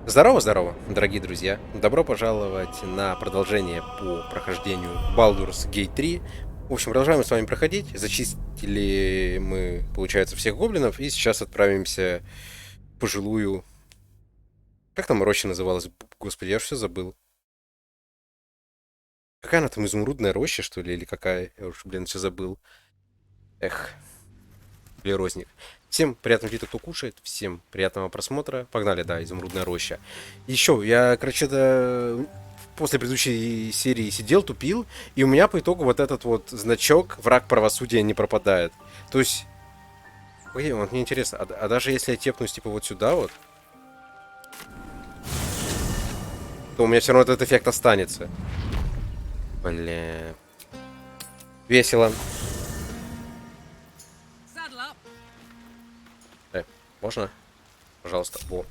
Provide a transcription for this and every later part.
Здорово, дорогие друзья! Добро пожаловать на продолжение по прохождению Baldur's Gate 3. В общем, продолжаем с вами проходить. Зачистили мы, получается, всех гоблинов. И сейчас отправимся в пожилую... Как там роща называлась? Господи, я все забыл. Какая она там, изумрудная роща, что ли? Или какая? Я уж, блин, все забыл. Эх, Лерозник. Всем приятного аппетита, кто кушает. Всем приятного просмотра. Погнали, да, изумрудная роща. Еще, я, короче, после предыдущей серии сидел, тупил, и у меня по итогу вот этот вот значок «Враг правосудия» не пропадает. То есть... Ой, вот мне интересно, а даже если я тепнусь, типа, вот сюда вот, то у меня все равно этот эффект останется. Бля... Весело. Можно? Пожалуйста. Во.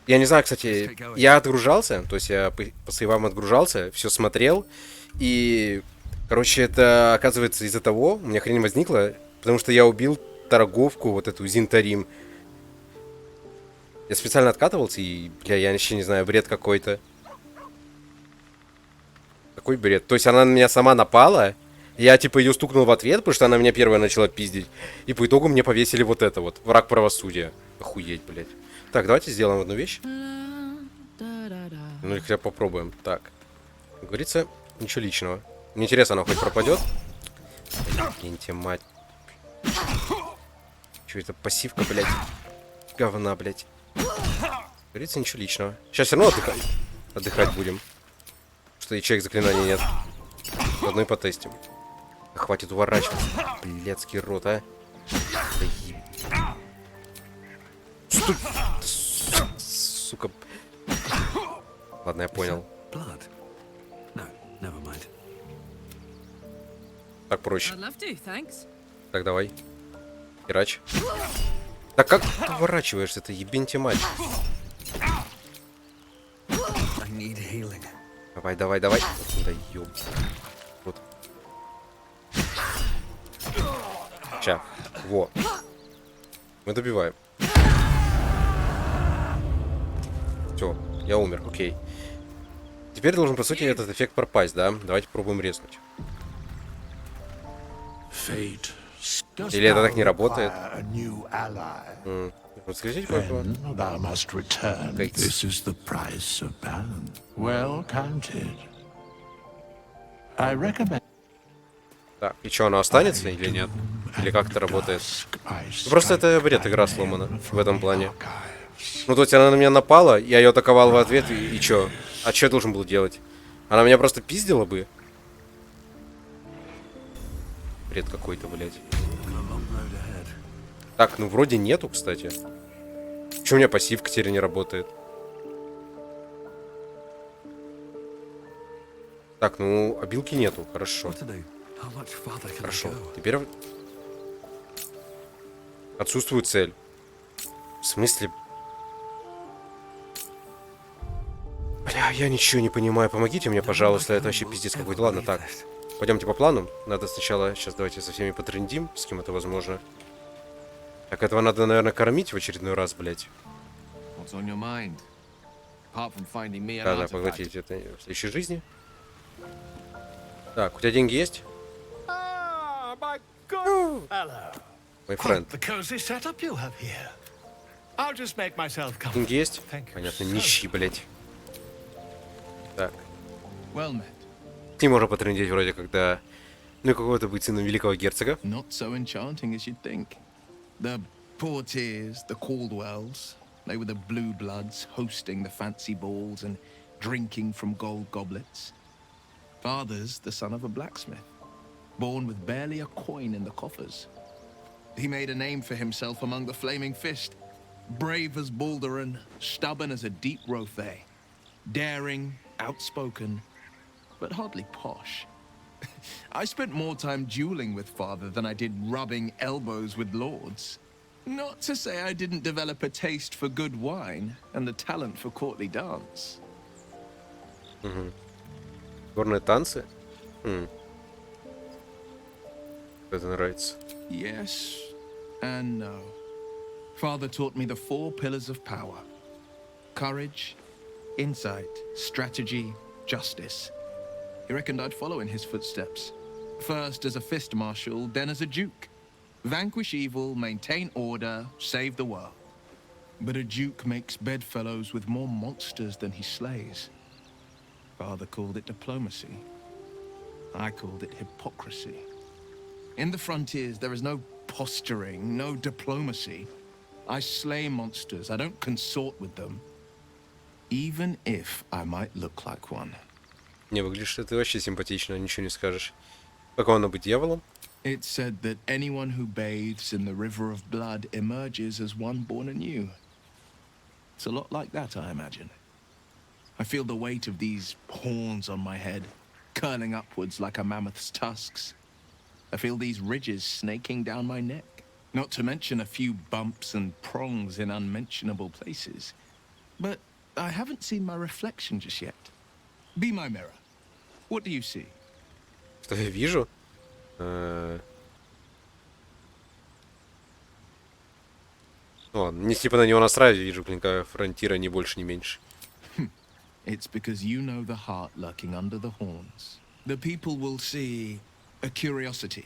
Я не знаю, кстати, я отгружался, то есть я по сейвам отгружался, все смотрел, и, короче, это, оказывается, из-за того, у меня хрень возникла, потому что я убил торговку, вот эту Зинтарим. Я специально откатывался, и, бля, я вообще не знаю, бред какой-то. Какой бред? То есть она на меня сама напала, я, типа, ее стукнул в ответ, потому что она меня первая начала пиздить, и по итогу мне повесили вот это вот, враг правосудия. Охуеть, блядь. Так, давайте сделаем одну вещь. Ну, или хотя попробуем. Так. Как говорится, ничего личного. Мне интересно, она хоть пропадет? Киньте, мать. Че это, пассивка, блядь? Говна, блядь. Как говорится, ничего личного. Сейчас все равно отдыхать будем. Что ячеек заклинаний нет. Заодно и потестим. Хватит уворачиваться. Блядский рот, а. Да Стой. Сука. Ладно, я понял. Так проще. Так, давай. Херач. Так как ты уворачиваешься? Это ебеньте мать. Давай, давай, давай. Да ёб. Вот. Ща. Во. Мы добиваем. Все, я умер, окей. Теперь должен, по сути, этот эффект пропасть, да? Давайте попробуем резнуть. Или это так не работает? Расскажите, кое-что. Так, и что, оно останется или нет? Или как это работает? Ну, просто это бред, игра сломана в этом плане. Ну, то есть она на меня напала, я ее атаковал в ответ, и чё? А что я должен был делать? Она меня просто пиздила бы? Бред какой-то, блядь. Так, ну вроде нету, кстати. Чё у меня пассивка теперь не работает? Так, ну, обилки нету, хорошо. Хорошо, теперь... Отсутствует цель. В смысле? Бля, я ничего не понимаю. Помогите мне, пожалуйста. Это вообще пиздец какой-то. Ладно, так. Пойдемте по плану. Надо сначала... Сейчас давайте со всеми потрендим, с кем это возможно. Так, этого надо, наверное, кормить в очередной раз, блядь. Да, поглотить это в следующей жизни. Так, у тебя деньги есть? Мой френд. Деньги есть? Понятно, нищий, блядь. Так. Ты можешь потрындеть вроде когда... Ну и какого-то быть сыном великого герцога. The Portiers, the Caldwells, they were the blue bloods hosting the fancy balls and drinking from gold goblets. Father's the son of a blacksmith, born with barely a coin in the coffers. He made a name for himself among the Flaming Fist, brave as Baldur and stubborn as a deep Rothay, daring, outspoken, but hardly posh. I spent more time dueling with father than I did rubbing elbows with lords. Not to say I didn't develop a taste for good wine and the talent for courtly dance. Горные танцы? Это нравится. Yes and no. Father taught me the 4 pillars of power: courage, insight, strategy, justice. He reckoned I'd follow in his footsteps. First as a fist marshal, then as a duke. Vanquish evil, maintain order, save the world. But a duke makes bedfellows with more monsters than he slays. Father called it diplomacy. I called it hypocrisy. In the frontiers, there is no posturing, no diplomacy. I slay monsters, I don't consort with them. Even if I might look like one. Не, выглядишь ты вообще симпатично, ничего не скажешь. Какого надо быть дьяволом? It's said that anyone who bathes in the river of blood emerges as one born anew. It's a lot like that, I imagine. I feel the weight of these horns on my head, curling upwards like a mammoth's tusks. I feel these ridges snaking down my neck, not to mention a few bumps and prongs in unmentionable places. But I haven't seen my reflection just yet. Be my mirror. What do you see? Что я вижу? Ну ладно, не типа на него насрать, вижу клинка фронтира, ни больше, ни меньше. It's because you know the heart lurking under the horns. The people will see a curiosity,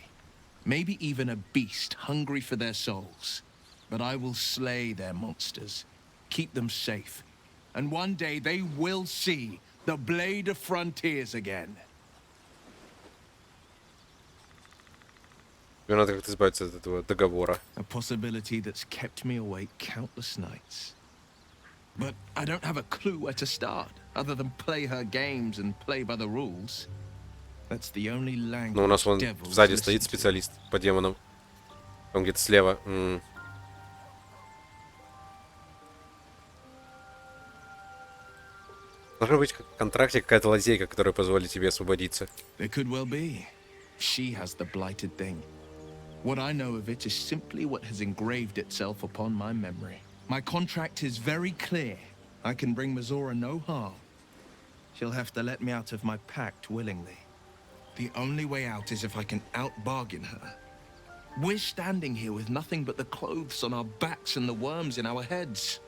maybe even a beast hungry for their souls. But I will slay their monsters, keep them safe. And one day they will see the blade of frontiers again. Мне надо как-то избавиться от этого договора. A possibility that's kept me awake countless nights. But I don't have a clue where to start, other than play her games and play by the rules. That's the only language. Ну, у нас вон devils сзади listen стоит to. специалист по демонам. Он где-то слева. Должна быть в контракте какая-то лазейка, которая позволит тебе освободиться. There could well be. She has the blighted thing. What I know of it is simply what has engraved itself upon my memory. My contract is very clear. I can bring Mazora no harm. She'll have to let me out of my pact willingly. The only way out is if I can out-bargain her. We're standing here with nothing but the clothes on our backs and the worms in our heads.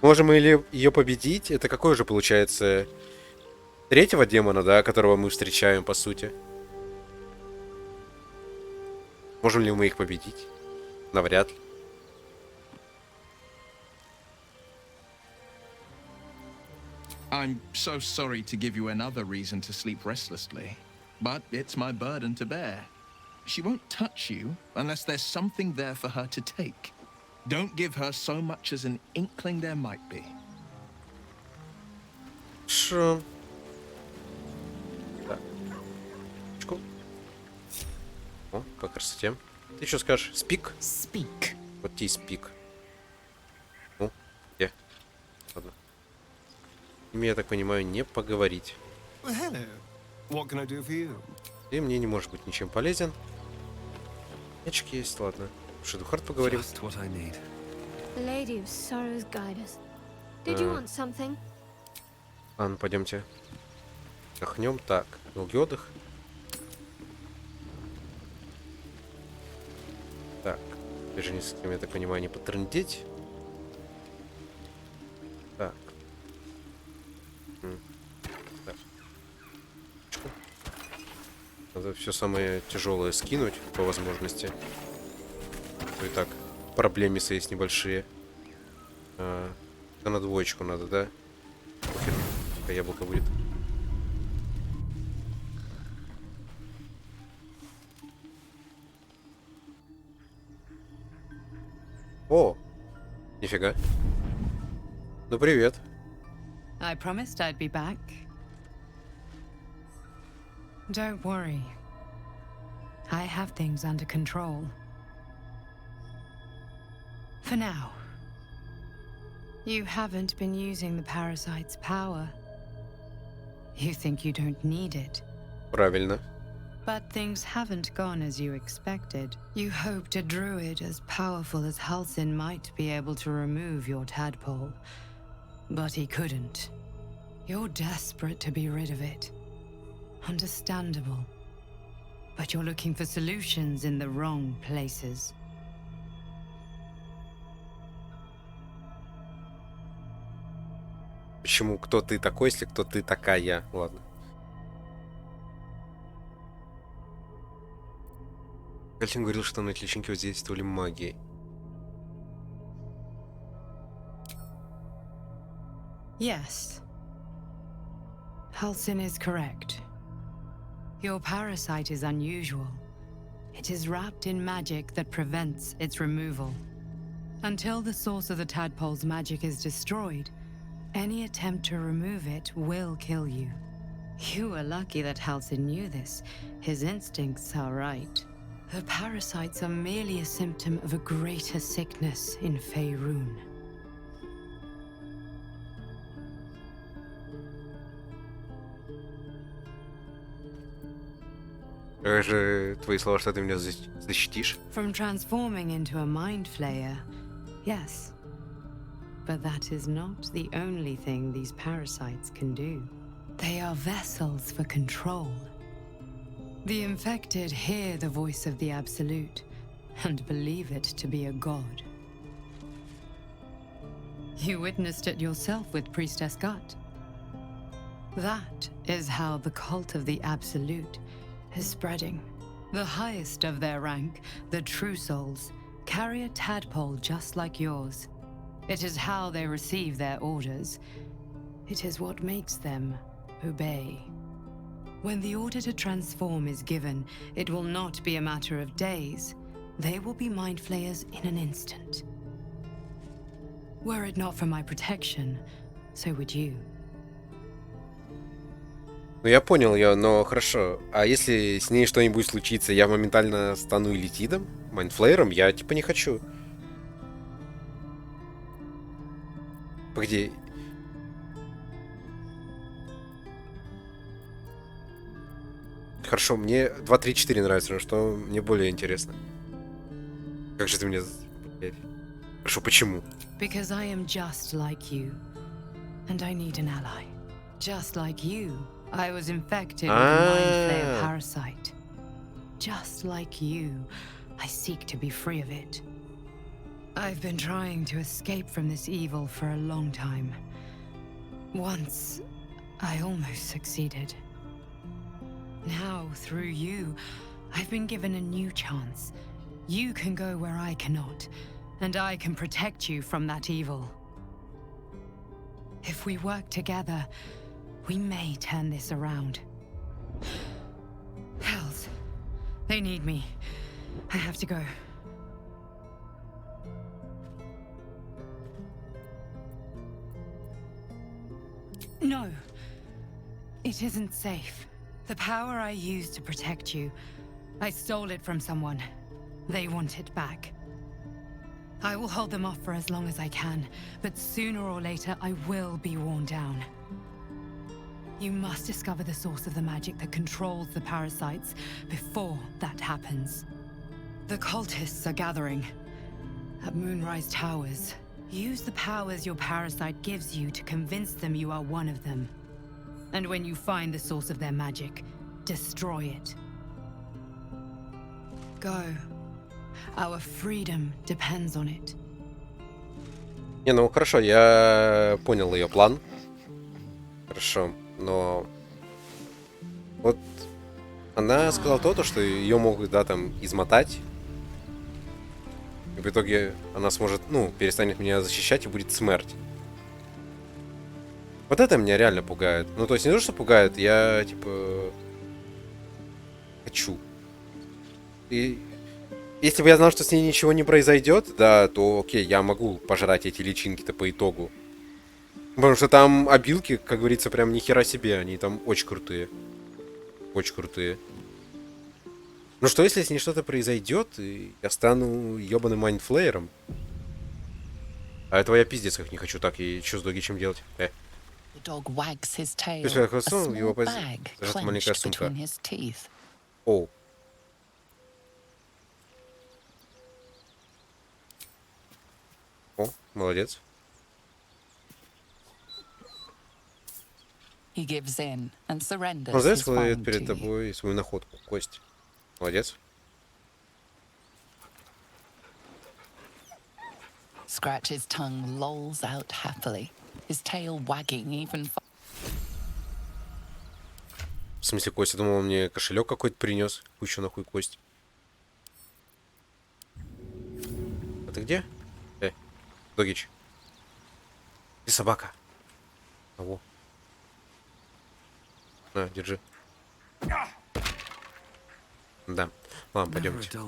Можем или ее победить? Это какой же получается? Третьего демона, да, которого мы встречаем, по сути. Можем ли мы их победить? Навряд ли. I'm so sorry to give you another reason to sleep restlessly, but it's my burden to bear. She won't touch you unless there's something there for her to take. Don't give her so much as an inkling there might be. Шо? Так. Чку. О, как красоте. Ты что скажешь? Спик? Speak. Вот тебе спик. Ну, где? Ладно. Ими, я так понимаю, не поговорить. Well, hello. What can I do for you? Ты мне не может быть ничем полезен. Очки есть, ладно. Шедухард поговорим. Just what I need. The lady of sorrows guide us. Did you want something? Ладно, пойдемте. Отдохнем. Так, долгий отдых. Так, даже не с кем, я так понимаю, не потрындеть. Так. Так. Чку. Надо все самое тяжелое скинуть по возможности. И так, проблемисы есть небольшие. Это на двоечку надо, да? Похер, какая яблоко будет. О! Нифига. Ну, привет. I promised I'd be back. Don't worry. I have things under control. For now. You haven't been using the parasite's power. You think you don't need it. Правильно. But things haven't gone as you expected. You hoped a druid as powerful as Halsin might be able to remove your tadpole. But he couldn't. You're desperate to be rid of it. Understandable. But you're looking for solutions in the wrong places. Почему кто ты такой, если кто ты такая? Ладно. Кальтин говорил, что на личинки воздействовали магией. Yes. Halsin is correct. Your parasite is unusual. It is wrapped in magic that prevents its removal. Until the source of the tadpole's magic is destroyed, any attempt to remove it will kill you. You were lucky that Halsin knew this. His instincts are right. The parasites are merely a symptom of a greater sickness in Faerun. Как же твои слова, что ты меня защитишь? From transforming into a mind flayer, yes. But that is not the only thing these parasites can do. They are vessels for control. The infected hear the voice of the Absolute and believe it to be a god. You witnessed it yourself with Priestess Gut. That is how the cult of the Absolute is spreading. The highest of their rank, the True Souls, carry a tadpole just like yours. It is how they receive their orders. It is what makes them obey. When the order to transform is given, it will not be a matter of days. They will be mind flayers in an instant. Were it not for my protection, so would you. Ну, я понял ее, но хорошо. А если с ней что-нибудь случится, я моментально стану иллитидом? Майндфлеером? Я типа не хочу. Погоди. Хорошо, мне 2, 3, 4 нравится, но что мне более интересно? Как же ты мне... Хорошо, почему? Because I am just like you, and I need an ally. Just like you, I was infected with a mind flayer parasite. Just like you, I seek to be free of it. I've been trying to escape from this evil for a long time. Once, I almost succeeded. Now, through you, I've been given a new chance. You can go where I cannot, and I can protect you from that evil. If we work together, we may turn this around. Hells, they need me. I have to go. No, it isn't safe. The power I used to protect you, I stole it from someone. They want it back. I will hold them off for as long as I can, but sooner or later I will be worn down. You must discover the source of the magic that controls the parasites before that happens. The cultists are gathering at Moonrise Towers. Use the powers your parasite gives you to convince them you are one of them. And when you find the source of their magic, destroy it. Go. Our freedom depends on it. Не, ну хорошо, я понял ее план. Хорошо, но... Вот она сказала то, что ее могут, да, там, измотать. И в итоге она сможет, ну, перестанет меня защищать и будет смерть. Вот это меня реально пугает. Ну, то есть не то, что пугает, я, типа... Хочу. И... Если бы я знал, что с ней ничего не произойдет, да, то окей, я могу пожрать эти личинки-то по итогу. Потому что там обилки, как говорится, прям ни хера себе, они там очень крутые. Очень крутые. Ну что, если с ней что-то произойдет, и я стану ебаным майндфлеером? А этого я пиздец как не хочу, так, и что с Доги чем делать? The dog wags his tail. Если я A хвостом, его small bag зажата маленькая clenched сумка. between his teeth. О. О, молодец. He gives in and surrenders Он his ставит find перед to you. тобой свою находку, кость. Молодец. Scratch his tongue lolls out happily, his tail wagging even. В смысле, кость? Я думал, он мне кошелек какой-то принес. Кучу нахуй кость. А ты где? Догич. Ты собака. Ого. На, держи. Да. Ладно, пойдемте.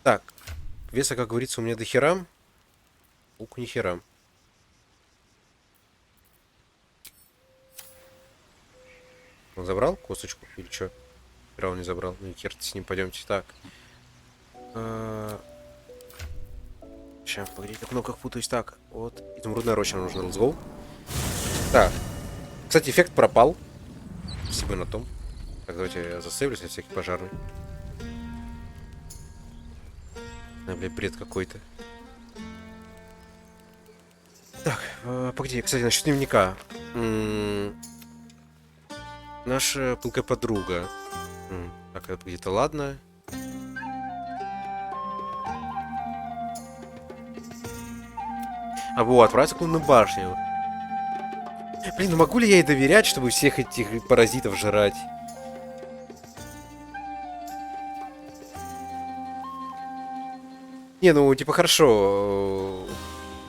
Так. Веса, как говорится, у меня до хера. Лук ни хера. Он забрал косточку или что? Хера он не забрал. Ну и хер с ним, пойдемте. Так. Сейчас, погоди, как много путаюсь. Так, вот. Изумрудная роща нам нужна. Let's go. Так. Кстати, эффект пропал. Спасибо на том. Так, давайте я засейвлюсь на всякий пожарный. Блядь, бред какой-то. Так, погоди, кстати, насчет дневника. Наша пылкая подруга. Так, это где-то ладно. А вот, отправиться к лунной башне. Блин, ну могу ли я ей доверять, чтобы всех этих паразитов жрать? Не, ну, типа, хорошо.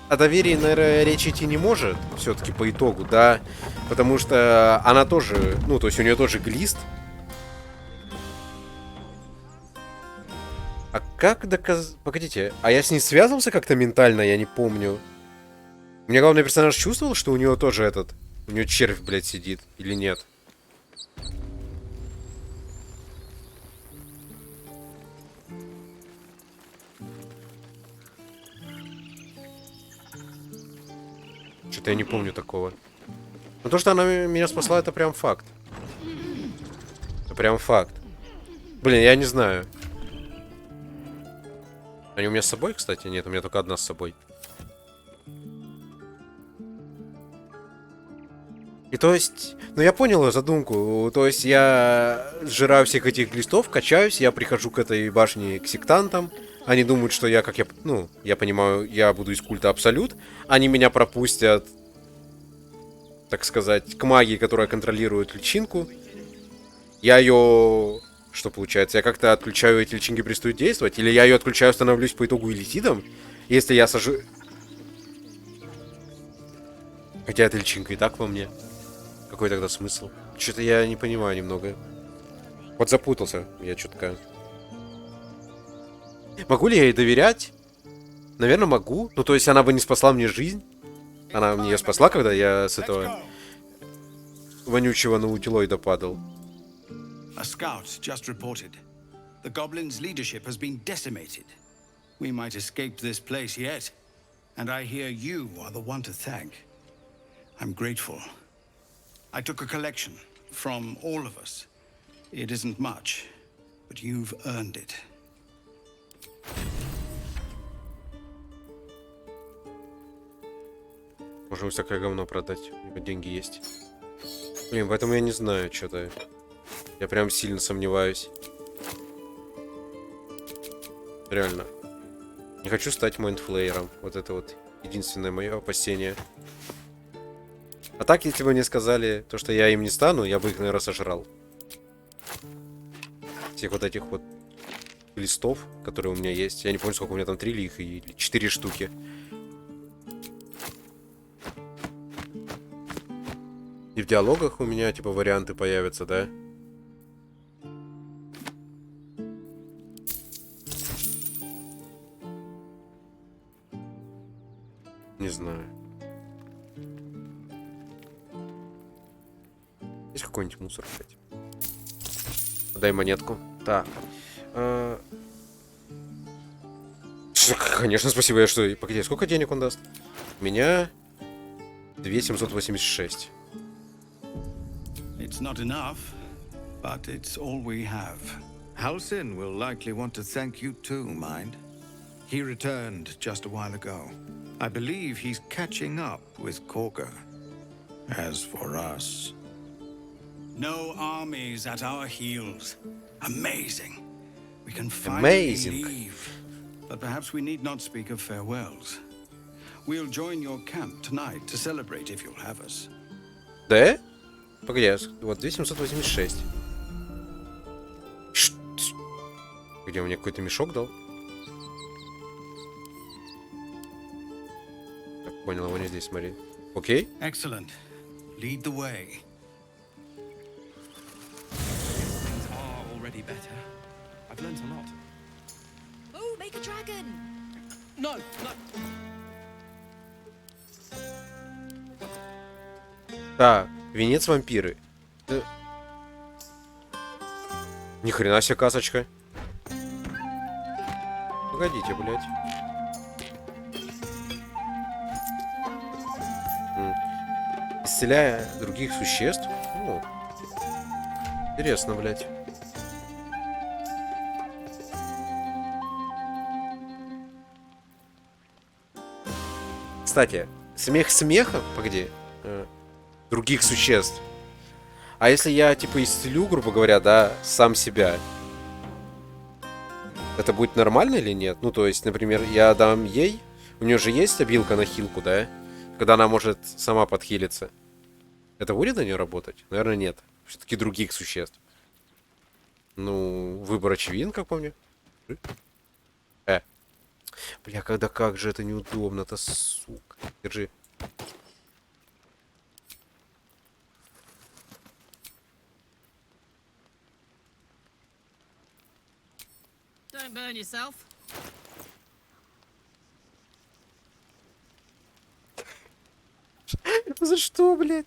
О доверии, наверное, речь идти не может. Все-таки по итогу, да. Потому что она тоже, ну, то есть у нее тоже глист. А как доказать... Погодите, а я с ней связывался как-то ментально, я не помню. У меня главный персонаж чувствовал, что у него тоже этот... У него червь, блядь, сидит. Или нет? Что-то я не помню такого. Но то, что она меня спасла, это прям факт. Это прям факт. Блин, я не знаю. Они у меня с собой, кстати? Нет, у меня только одна с собой. И то есть... Ну, я понял ее задумку. То есть я сжираю всех этих листов, качаюсь, я прихожу к этой башне к сектантам. Они думают, что я, как я... Ну, я понимаю, я буду из культа Абсолют. Они меня пропустят, так сказать, к магии, которая контролирует личинку. Я ее... Что получается? Я как-то отключаю, эти личинки перестают действовать? Или я ее отключаю, становлюсь по итогу иллитидом? Если я сажу... Хотя эта личинка и так во мне. Какой тогда смысл? Что-то я не понимаю немного. Вот запутался я чутка. Могу ли я ей доверять? Наверное, могу. Ну, то есть она бы не спасла мне жизнь. Она мне спасла, когда я с этого вонючего наутилоида падал. A scout just reported. The goblins' leadership has been decimated. We might escape this place yet. And I hear you are the one to thank. I'm grateful. I took a collection from all of us. It isn't much, but you've earned it. Можем всякое говно продать. У него деньги есть. Блин, поэтому я не знаю, что-то. Я прям сильно сомневаюсь. Реально. Не хочу стать майндфлеером. Вот это вот единственное мое опасение. А так, если бы мне сказали, то, что я им не стану, я бы их, наверное, сожрал. Всех вот этих вот листов, которые у меня есть. Я не помню, сколько у меня там, 3 или 4 штуки. И в диалогах у меня, типа, варианты появятся, да? Не знаю. Есть какой-нибудь мусор, кстати? Дай монетку. Так. Конечно, спасибо. Я что? Погоди, сколько денег он даст? У меня 2786. It's not enough, but it's all we have. Halsin will likely want to thank you too, mind. He returned just a while ago. I believe he's catching up with Korga. As for us, no armies at our heels. Amazing. We can finally Amazing. leave. But perhaps we need not speak of farewells. We'll join your camp tonight to celebrate if you'll have us. Да? Погоди, вот 2786. Где он мне какой-то мешок дал? Так, понял, его не здесь, смотри. Окей. Excellent. Lead the way. Things are already better. I've learnt a lot. Oh, make a dragon! No, no. Так, венец вампиры. Да. Ни хрена себе касочка. Погодите, блядь. Исцеляя других существ? Ну, интересно, блядь. Кстати, смех смехом, погоди, других существ. А если я, типа, исцелю, грубо говоря, да, сам себя, это будет нормально или нет? Ну, то есть, например, я дам ей, у нее же есть обилка на хилку, да? Когда она может сама подхилиться. Это будет на нее работать? Наверное, нет. Все-таки других существ. Ну, выбор очевиден, как по мне. Бля, когда как же это неудобно-то, сука. Держи. Don't burn yourself. За что, блядь?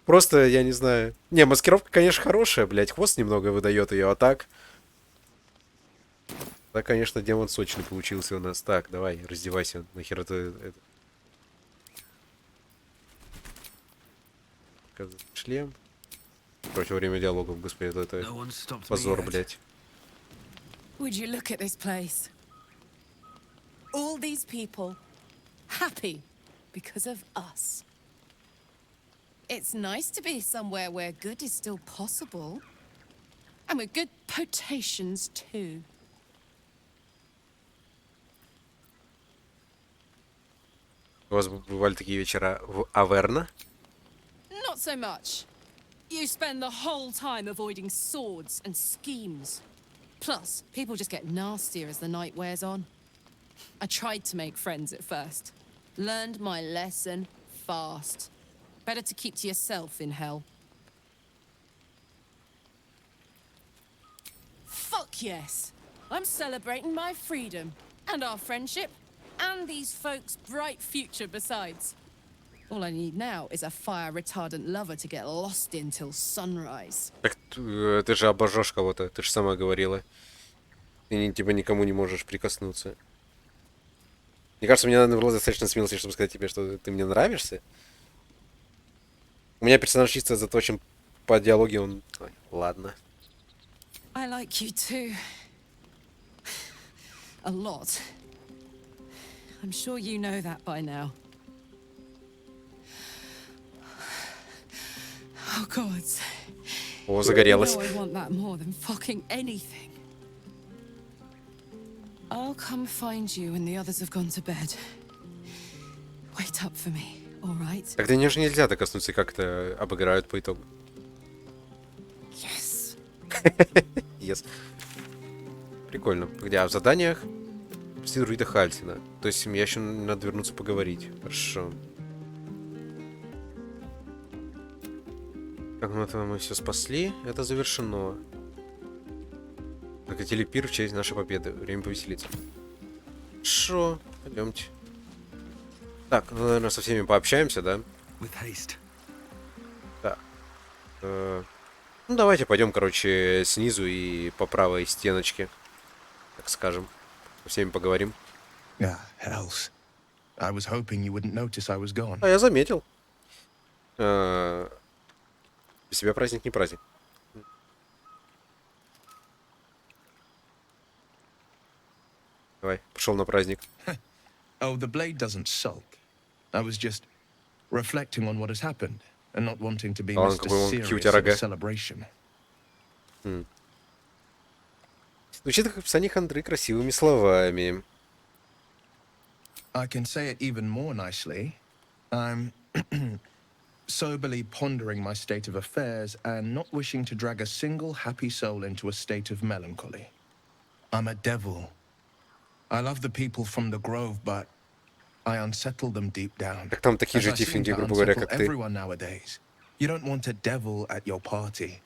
Просто, я не знаю. Не, маскировка, конечно, хорошая, блядь. Хвост немного выдает ее, а так... Да, конечно, демон сочный получился у нас. Так, давай, раздевайся. Нахер это... Шлем. Короче, во время диалогов, господи, это No one stopped me позор, yet. блядь. Would you look at this place? All these people happy because of us. It's nice to be somewhere where good is still possible. And with good potations too. У вас бывали такие вечера в Аверна? Not so much. You spend the whole time avoiding swords and schemes. Plus, people just get nastier as the night wears on. I tried to make friends at first. Learned my lesson fast. Better to keep to yourself in hell. Fuck yes! I'm celebrating my freedom, and our friendship, and these folks' bright future besides. All I need now is a fire-retardant lover to get lost in till sunrise. Так ты же обожжешь кого-то, ты же сама говорила. Ты типа никому не можешь прикоснуться. Мне кажется, мне надо было достаточно смелости, чтобы сказать тебе, что ты мне нравишься. У меня персонаж чисто заточен по диалоге, он... Ой, ладно. I like you too. A lot. I'm sure you know that by now. Oh, God. О, загорелась. You know I want that more than fucking anything. I'll come find you when the others have gone to bed. Wait up for me, all right? Тогда мне же нельзя докоснуться, как-то обыграют по итогу. Yes. Yes. Прикольно. Где? А в заданиях? Спасти друида Хальсина. То есть мне еще надо вернуться поговорить. Хорошо. Как мы все спасли, это завершено. Накатили пир в честь нашей победы. Время повеселиться. Хорошо, пойдемте. Так, ну, наверное, со всеми пообщаемся, да? With haste. Так. Ну, давайте пойдем, короче, снизу и по правой стеночке. Так скажем. Со всеми поговорим. Ah, hells. I was hoping you wouldn't notice I was gone. А я заметил. Для себя праздник не праздник. Давай, пошел на праздник. Oh, the blade doesn't sulk. I was just reflecting on what has happened and not wanting to be Ладно, Mr. какой он Serious cute at a рога. celebration. Звучит как описание хандры красивыми словами. I can say it even more nicely. I'm soberly pondering my state of affairs and not wishing to drag a single happy soul into a state of melancholy. I'm a devil. I love the people from the grove, but I unsettle them deep down. Так там такие As же I seem тифлинги, to грубо говоря, unsettle как ты. everyone nowadays. You don't want a devil at your party.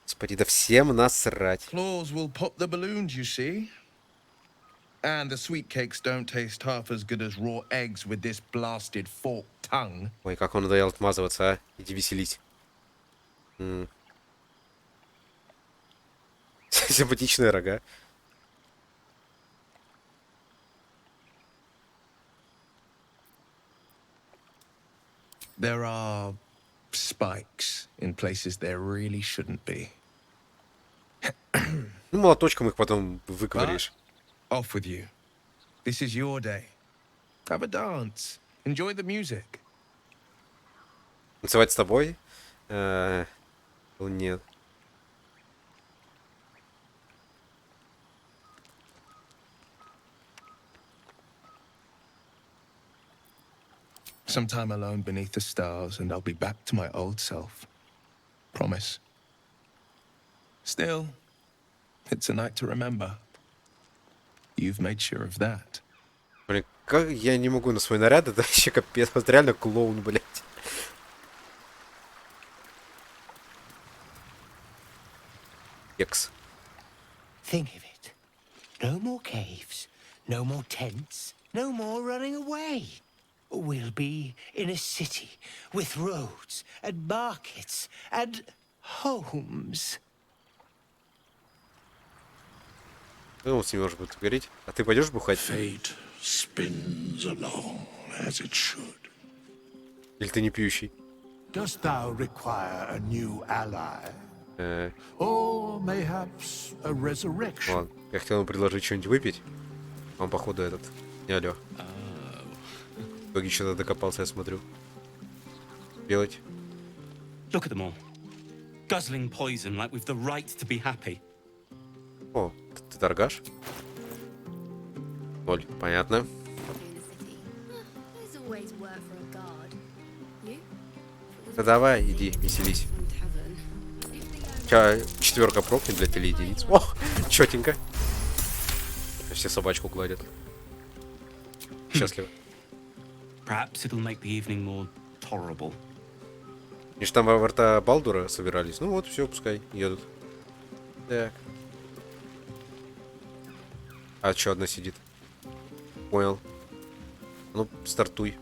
Господи, да всем насрать. Claws will pop the balloons, you see. And the sweet cakes don't taste half as good as raw eggs with this blasted forked tongue. Ой, как он надоел отмазываться, а? Иди веселись. Симпатичные рога. There are spikes in places there really shouldn't be. Ну, молоточком их потом выковыришь. Off with you. This is your day. Have a dance. Enjoy the music. Танцевать с тобой? Нет. Some time alone beneath the stars, and I'll be back to my old self. Promise. Still, it's a night to remember. You've made sure of that. Блин, как я не могу на свой наряд, это вообще капец. Вот реально клоун, блядь. Екс. Think of it. No more caves, no more tents, no more running away. We'll be in a city with roads and markets and homes. Ну, он с ним может будет говорить. А ты пойдешь бухать? Fate spins along as it should. Или ты не пьющий? Dost thou require a new ally? Or mayhaps a resurrection? Ладно, я хотел ему предложить что-нибудь выпить. Он, походу, этот не алё. В итоге что-то докопался, я смотрю. Делать. Look at them all. Guzzling poison like we've the right to be happy. О, ты торгаш? 0, понятно. There's always work for a guard. You? Да давай, иди, веселись. Сейчас 4 прокнет, блядь, или единиц. Ох, чётенько. Все собачку гладят. Счастливо. Perhaps it'll make the evening more tolerable. Они же там во рта Балдура собирались. Ну вот, все, пускай едут. Так. А чё одна сидит? Понял. Ну, стартуй.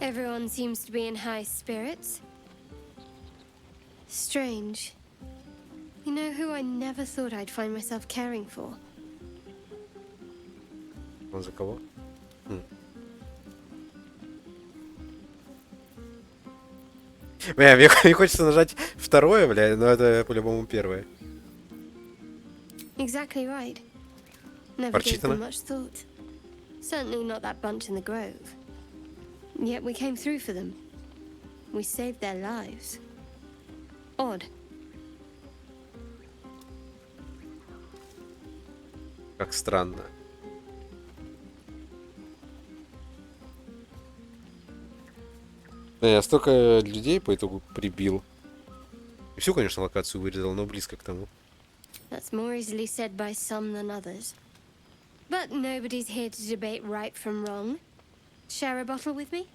Everyone seems to be in high spirits. Strange. You know who I never thought I'd find myself caring for? Он за кого? Бля, мне хочется нажать второе, бля, но это по-любому первое. Exactly right. Never gave Прочитано? them much thought. Certainly not that bunch in the grove. Yet we came through for them. We saved their lives. Odd. Как странно. Да, я столько людей по итогу прибил. И всю, конечно, локацию вырезал, но близко к тому. That's more easily said by some than others. But nobody's here to debate right from wrong. Share a bottle with me?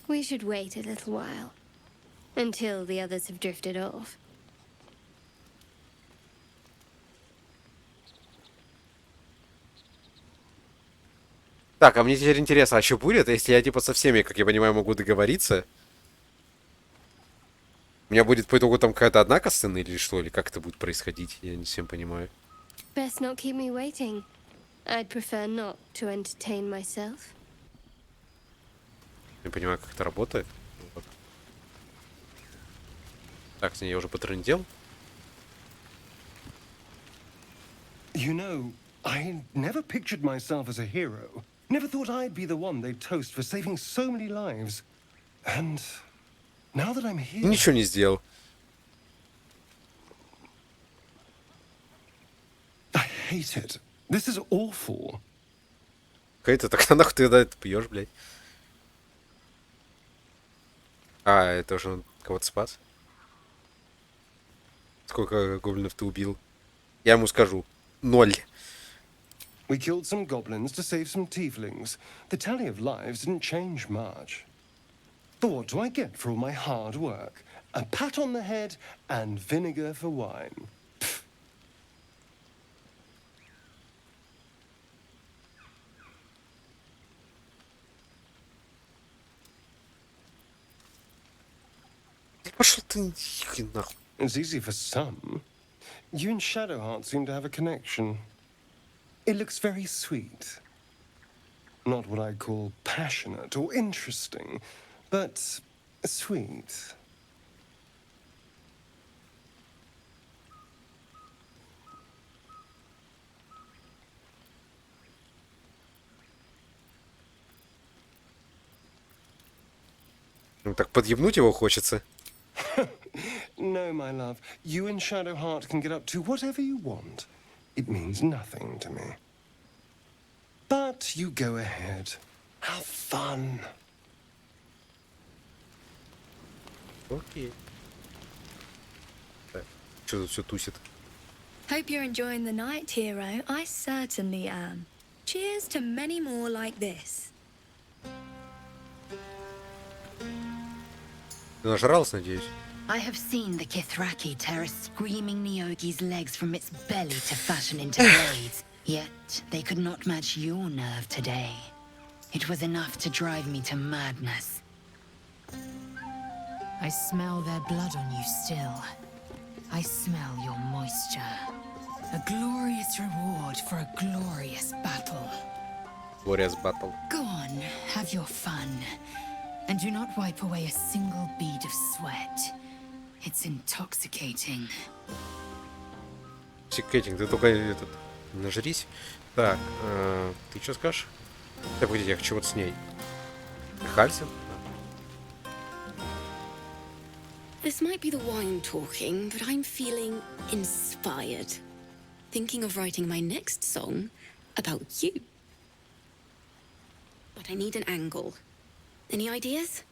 We should wait a little while. Until the others have drifted off. Так, а мне теперь интересно, а что будет, если я типа со всеми, как я понимаю, могу договориться? У меня будет по итогу там какая-то одна касцена или что, или как это будет происходить? Я не совсем понимаю. Best not keep me waiting. I'd prefer not to entertain myself. Не понимаю, как это работает. Вот. Так, с ней я уже потрындел. You know, I never pictured myself as a hero. Never thought I'd be the one they'd toast for saving so many lives. And now that I'm here... Ничего не сделал. I hate it. This is awful. Какая-то так нахуй ты тогда это пьешь, блядь. А, это уже он кого-то спас. Сколько гоблинов ты убил? Я ему скажу. 0. We killed some goblins to save some tieflings. The tally of lives didn't change much. But what do I get for all my hard work? A pat on the head and vinegar for wine. Pfft. Пошел ты нахуй. It's easy for some. You and Shadowheart seem to have a connection. It looks very sweet. Not what I'd call passionate or interesting, but sweet. Ну так подъебнуть его хочется. No, my love. You and Shadowheart can get up to whatever you want. It means nothing to me. But you go ahead. Have fun. Окей. Так, что тут все тусит? Hope you're enjoying the night, hero. I certainly am. Cheers to many more like this. Ты нажрался, надеюсь? I have seen the Kithraki tear a screaming Nyogi's legs from its belly to fashion into blades. Yet they could not match your nerve today. It was enough to drive me to madness. I smell their blood on you still. I smell your moisture. A glorious reward for a glorious battle. Glorious battle. Go on, have your fun. And do not wipe away a single bead of sweat. It's intoxicating. Секретинг, ты только этот нажрись. Так, ты что скажешь? Так, погодите, я хочу вот с ней. Хальцев? This might be the wine talking, but I'm feeling inspired. Thinking of writing my next song about you. But I need an angle. Any ideas?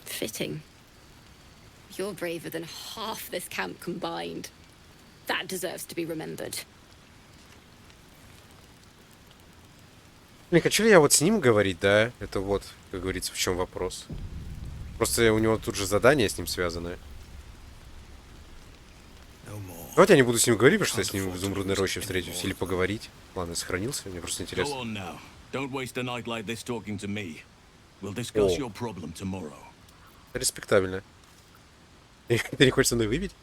Fitting. You're braver than half this camp combined. That deserves to be remembered. Не хочу ли я вот с ним говорить, да? Это вот, как говорится, в чем вопрос. Просто у него тут же задание с ним связанное. Давайте я не буду с ним говорить, потому что я с ним в изумрудной роще встретюсь. Или поговорить. Ладно, я сохранился, мне просто интересно. Респектабельно. Ты не хочешь со мной выпить?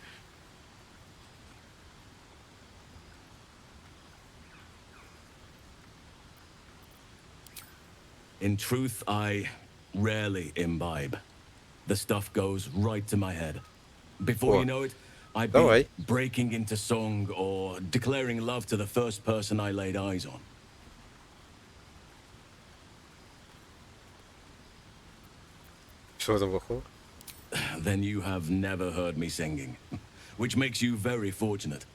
In truth, I rarely imbibe. The stuff goes right to my head. Before you know it, I'd be breaking into song or declaring love to the first person I laid eyes on. Что там плохого? Then you have never heard me singing, which makes you very fortunate.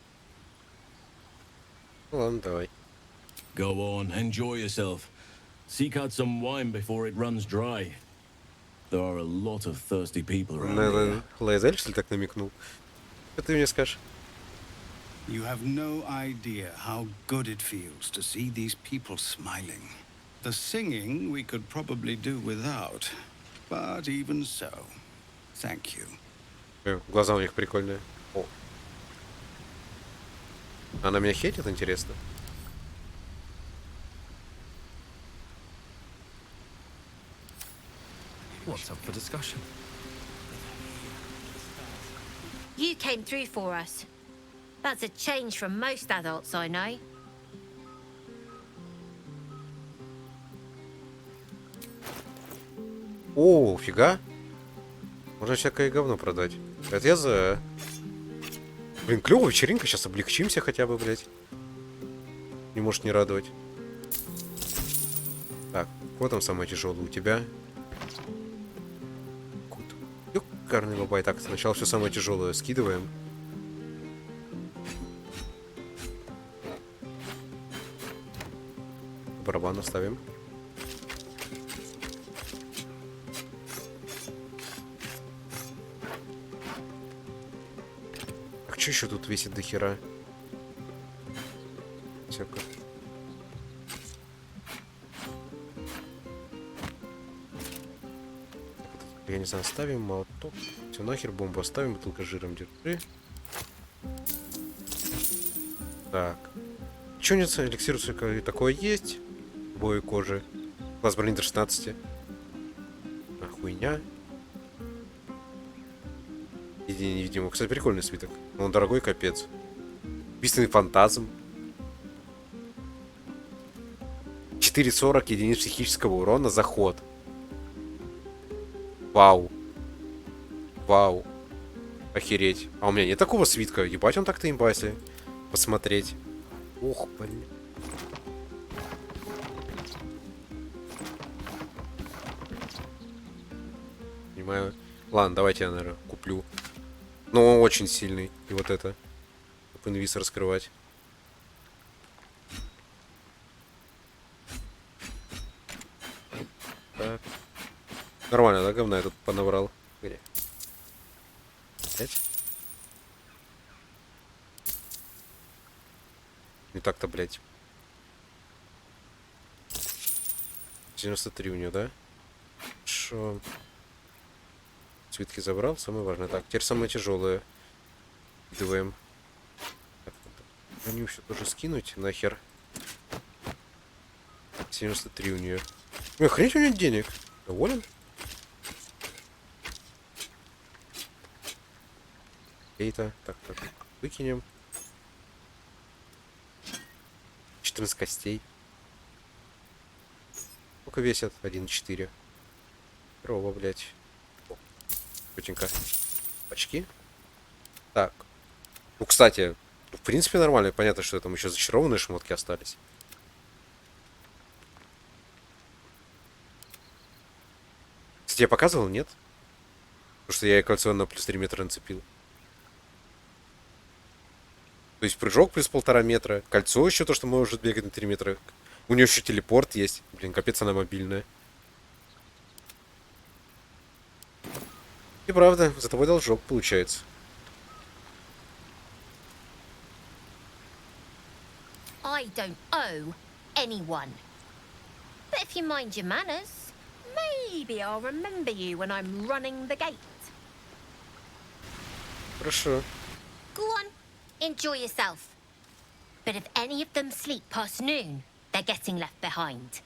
Ладно, давай. Go on, enjoy yourself. Seek out some wine before it runs dry. There are a lot of thirsty people around here. Лайзель, что ли, так намекнул? Что ты мне скажешь? You have no idea how good it feels to see these people smiling. The singing we could probably do without, but even so, thank you. Глаза у них прикольные. О. Она меня хейтит, интересно? What's up for discussion? You came through for us. That's a change from most adults I know. О, фига. Можно всякое говно продать. Это я за... Блин, клёвая вечеринка, сейчас облегчимся хотя бы, блядь. Не может не радовать. Так, вот там самое тяжелое у тебя. Ёкарный бабай. Так, сначала все самое тяжелое скидываем. Барабан оставим. А что еще тут весит до хера? Всякое. Я не знаю, ставим молоток. Все нахер, бомбу оставим, бутылка с жиром держи. Так. Чёница, эликсир такое есть. Бой кожи. Класс брони до 16. Хуйня. Единый невидимый. Кстати, прикольный свиток. Но он дорогой, капец. Убийственный фантазм. 4,40 единиц психического урона за ход. Вау. Вау. Охереть. А у меня нет такого свитка. Ебать, он так-то имбаси. Посмотреть. Ох, блин. Понимаю. Ладно, давайте я, наверное, куплю. Но он очень сильный. И вот это. Инвиз раскрывать. Так. Нормально, да, говна я тут понабрал. Где? 5? Не так-то, блядь. 93 у нее, да? Шо? Цветки забрал, самое важное. Так, теперь самое тяжелое. Вкидываем. Так, броню все тоже скинуть, нахер. 73 у нее. Ой, охренеть, у нее денег. Доволен? Эйта. Так, выкинем. 14 костей. Сколько весят? 1,4. Здорово, блядь. Путенько. Очки. Так. Ну, кстати, в принципе, нормально. Понятно, что там еще зачарованные шмотки остались. Кстати, я показывал, нет? Потому что я кольцо на плюс 3 метра нацепил. То есть прыжок плюс 1,5 метра. Кольцо еще то, что может бегать на 3 метра. У нее еще телепорт есть. Блин, капец, она мобильная. И правда, за тобой должок получается. I don't owe anyone. But if you mind your manners, maybe I'll remember you when I'm running the gate. Хорошо. Go on, enjoy yourself. But if any of them sleep past noon, they're getting left behind.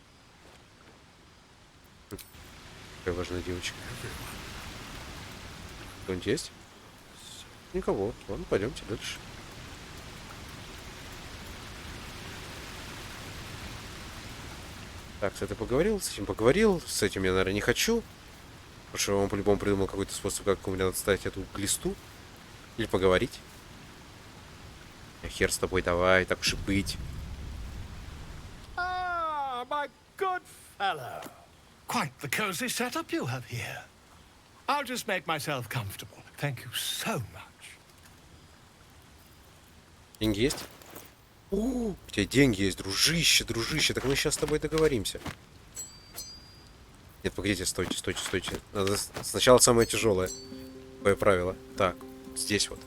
Какая важная девочка. Кто-нибудь есть? Никого. Ладно, пойдемте дальше. Так, с этой поговорил, с этим поговорил. С этим я, наверное, не хочу. Потому что он по-любому придумал какой-то способ, как у меня надо ставить эту глисту. Или поговорить. Хер с тобой, давай, так уж и быть. Ah, my good fellow. Quite the cozy setup you have here. I'll just make myself comfortable. Thank you so much. Деньги есть? У тебя деньги есть, дружище, дружище. Так мы сейчас с тобой договоримся. Нет, погодите, стойте, стойте, стойте. Надо сначала самое тяжелое. Такое правило. Так, здесь вот.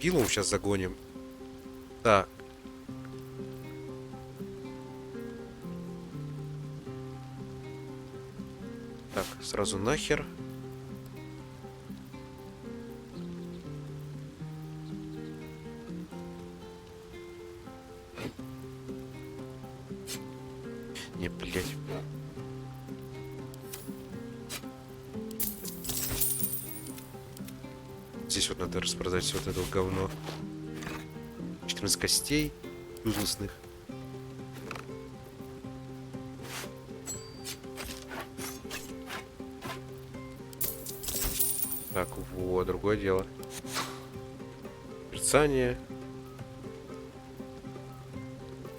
Пилу сейчас загоним. Так. Так, сразу нахер. Не, блядь. Здесь вот надо распродать все вот это говно. Причем из костей юзлесных. Так, вот, другое дело. Мерцание.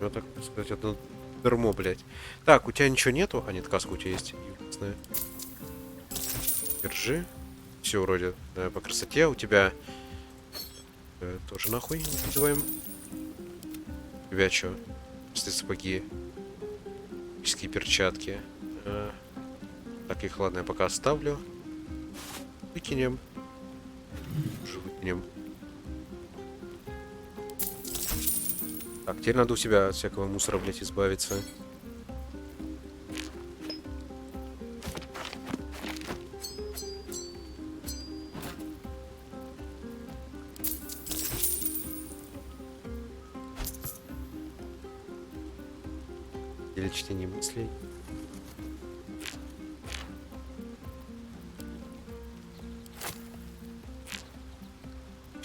Ну, так сказать, это дерьмо, блядь. Так, у тебя ничего нету? А нет, каска у тебя есть. Юзлесная. Держи. Все вроде по красоте. У тебя тоже нахуй называем. У тебя что? Если сапоги. Магические перчатки. Так, их ладно, я пока оставлю. Выкинем. Уже выкинем. Так, теперь надо у себя от всякого мусора, блядь, избавиться. Или чтение мыслей.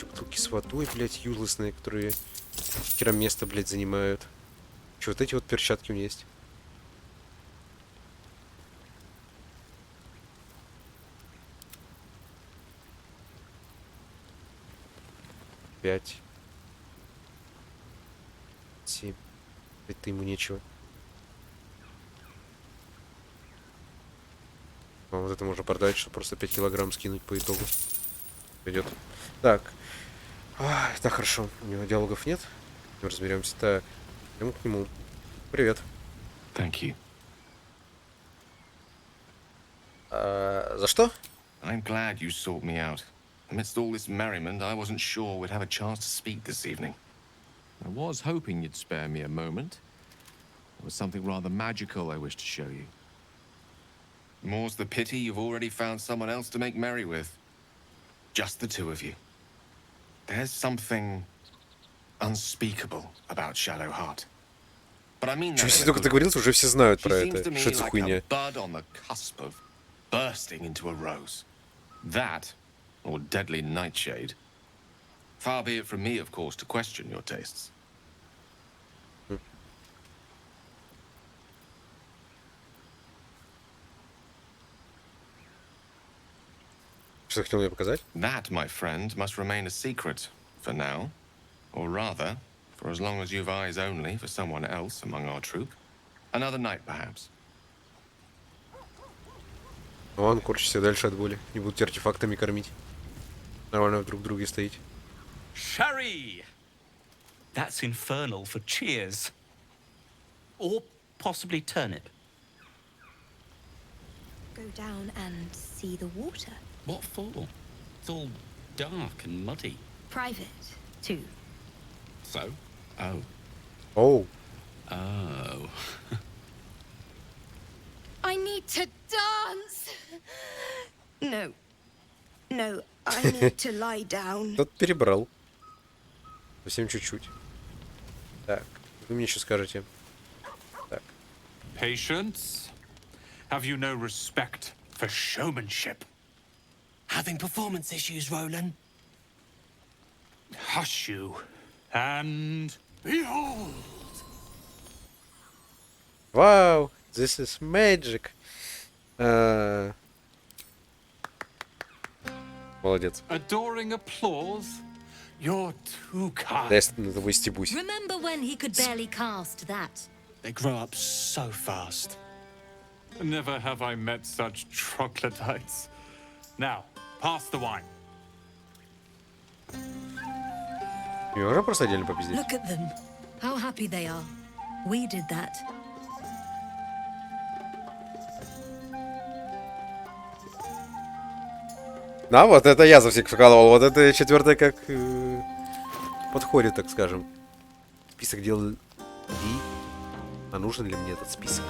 Бутылки с водой, блядь, юзлесные, которые хера место, блядь, занимают. Че, вот эти вот перчатки у меня есть. Пять. 7. Это ему нечего. А вот это можно продать, чтобы просто 5 килограмм скинуть по итогу. Пойдет. Так. Так, хорошо. У него диалогов нет. Мы разберемся. Так. Идем к нему. Привет. Thank you. За что? I'm glad you sought me out. Amidst all this merriment, I wasn't sure we'd have a chance to speak this evening. I was hoping you'd spare me a moment. There was something rather magical I wish to show you. More's the pity you've already found someone else to make merry with. Just the two of you. There's something unspeakable about Shadowheart. But I mean that Если только договорился, уже все знают про это. Что это за хуйня? Bud on the cusp of bursting into a rose. That, or deadly nightshade. Far be it from me, of course, to question your tastes. Что хотел мне показать? That, my friend, must remain a secret for now. Or rather, for as long as you've eyes only for someone else among our troop. Another night, perhaps. Он корчится дальше от боли. Не будут артефактами кормить. Нормально друг в друге стоите. Sherry! That's infernal for cheers. Or possibly turnip. Go down and see the water. What for? It's all dark and muddy. Private, too. So? Oh. Oh. Oh. I need to dance! No. No, I need to lie down. Тот перебрал. Совсем чуть-чуть. Так, вы мне еще скажете. Так. Patience? Have you no respect for showmanship? Having performance issues, Roland? Hush you, and behold! Wow, this is magic. Молодец. Adoring applause? You're too kind. Да, я на тобой стебусь. Remember when he could barely cast that? They grow up so fast. Never have I met such troglodytes. Now, pass the wine. Не можем просто отдельно попиздеть? Look at them. How happy they are. We did that. Да, вот это я за всех вкалывал. Вот это четвертое как подходит, так скажем. Список дел и... А нужен ли мне этот список?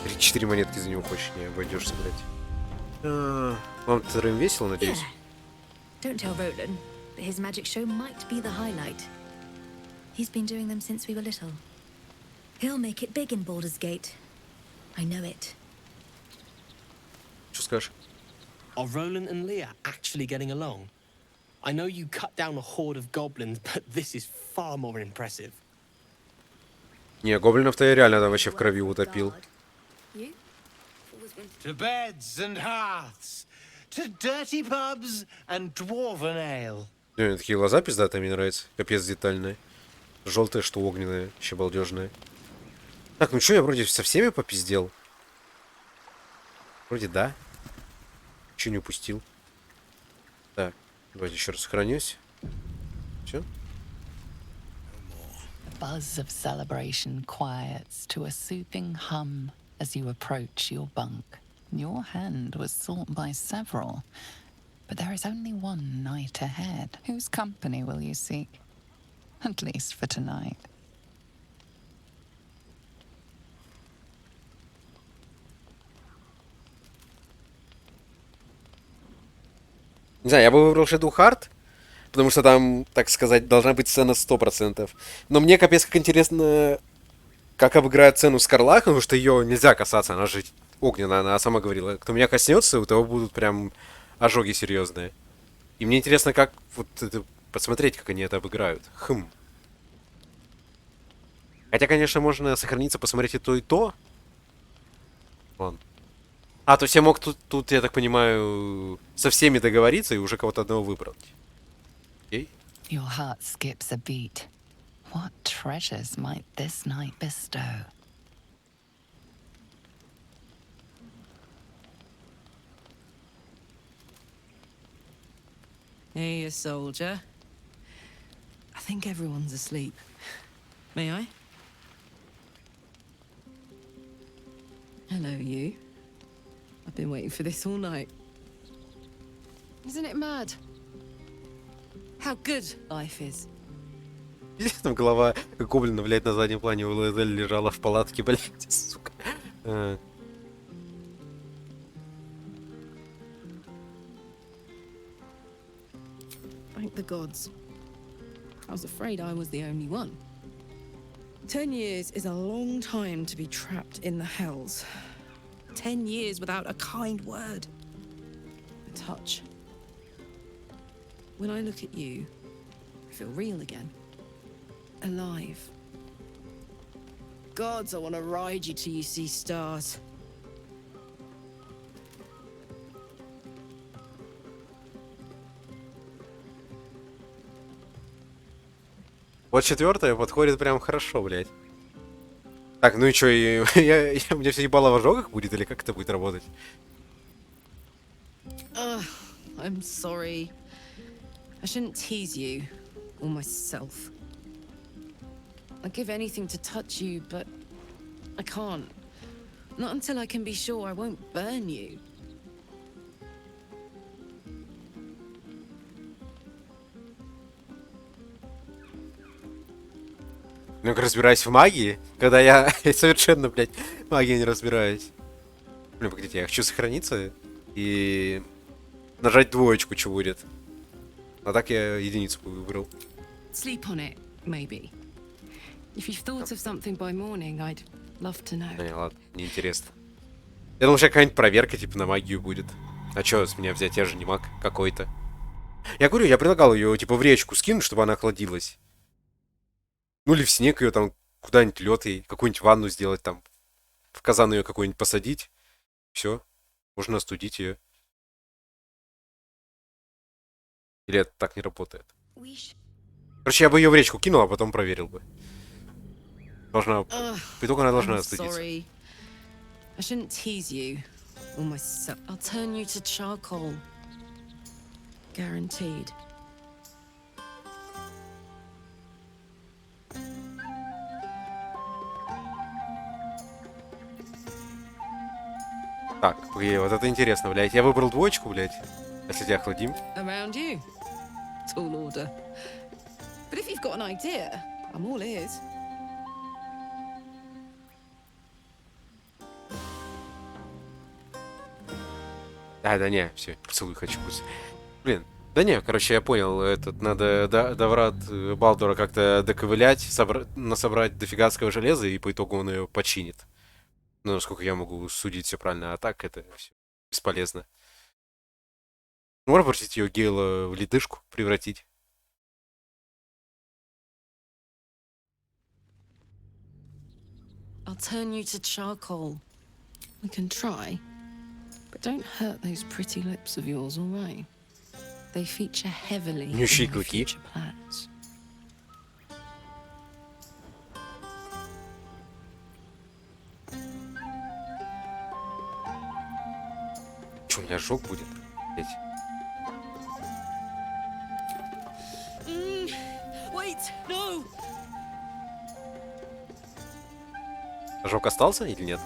3-4 монетки за него хочешь, не обойдешься, блядь. Вам втроем весело, надеюсь? Don't tell Roland, but his magic show might be the highlight. He's been doing them since we were little. He'll make it big in Baldur's Gate. I know it. Что скажешь? Are Roland and Leah actually getting along? I know you cut down a horde of goblins, but this is far more impressive. Не, гоблинов-то я реально там вообще в крови утопил. To beds and hearths, to dirty pubs and dwarven ale. У меня такие глаза пиздатые, мне нравятся. Капец детальные. Желтые, что огненные, еще балдежные. Так, ну что, я вроде со всеми попиздел. Вроде да. Чего не упустил. Так, давайте еще раз сохранюсь. Все. The buzz of celebration quiets to a soothing hum as you approach your bunk. Your hand was sought by several, but there is only one night ahead. Whose company will you seek? At least for tonight. Не знаю, я бы выбрал Shadow Heart, потому что там, так сказать, должна быть сцена 100%. Но мне капец как интересно, как обыграют сцену с Карлахом, потому что ее нельзя касаться, она же огненная, она сама говорила. Кто меня коснется, у того будут прям ожоги серьезные. И мне интересно, как вот это, посмотреть, как они это обыграют. Хм. Хотя, конечно, можно сохраниться, посмотреть и то, и то. Вон. А, то есть я мог тут, я так понимаю, со всеми договориться и уже кого-то одного выбрать. Окей? Your heart skips a beat. What treasures might this night bestow? Hey, soldier. I think everyone's asleep. May I? Hello, you. I've been waiting for this all night. Isn't it mad? How good life is. Видишь, там голова гоблина, блядь, на заднем плане у Лазель лежала в палатке, блядь, сука. Thank the gods. I was afraid I was the only one. 10 years is a long time to be trapped in the hells. 10 years without a kind word. A touch. When I look at you, I feel real again. Alive. Gods, I want to ride you till you see stars. Вот четвертая подходит прям хорошо, блядь. Так, ну и чё, у меня все ебало в ожогах будет, или как это будет работать? I'm sorry. I shouldn't tease you, or myself. I'd give anything to touch you, but I can't. Not until I can be sure I won't burn you. Ну, как разбираюсь в магии, когда я совершенно, блядь, в магии не разбираюсь. Блин, погодите, я хочу сохраниться и нажать двоечку, что будет. А так я единицу выбрал. Sleep on it, maybe. If you've thought of something by morning, I'd love to know. Не, ладно, неинтересно. Я думал, что какая-нибудь проверка, типа, на магию будет. А чё с меня взять? Я же не маг какой-то. Я говорю, я предлагал ее, типа, в речку скинуть, чтобы она охладилась. Ну или в снег ее там куда-нибудь лед и какую-нибудь ванну сделать там. В казан ее какой-нибудь посадить. Все. Можно остудить ее. Или это так не работает? Короче, я бы ее в речку кинул, а потом проверил бы. Должна... По итогу она должна остудиться. I shouldn't tease you or myself. I'll turn you to charcoal. Guaranteed. Так, погоди, вот это интересно, блядь. Я выбрал двоечку, блядь. Если тебя охладим. Around you. Tall order. But if you've got an idea, I'm all ears. Да не, все, поцелуй хочу. Блин, да не, короче, я понял, этот, надо до врат Балдура как-то доковылять, насобрать дофигатского железа, и по итогу он ее починит. Ну, насколько я могу судить все правильно, а так это все бесполезно. Можно попросить ее Гейла в ледышку превратить? I'll turn you to charcoal. We can try. But don't hurt those pretty lips of yours, all right? They feature heavily in Нющие my клыки. future plans. Че, у меня ожог будет? Опять. Wait, no! Ожог остался или нет?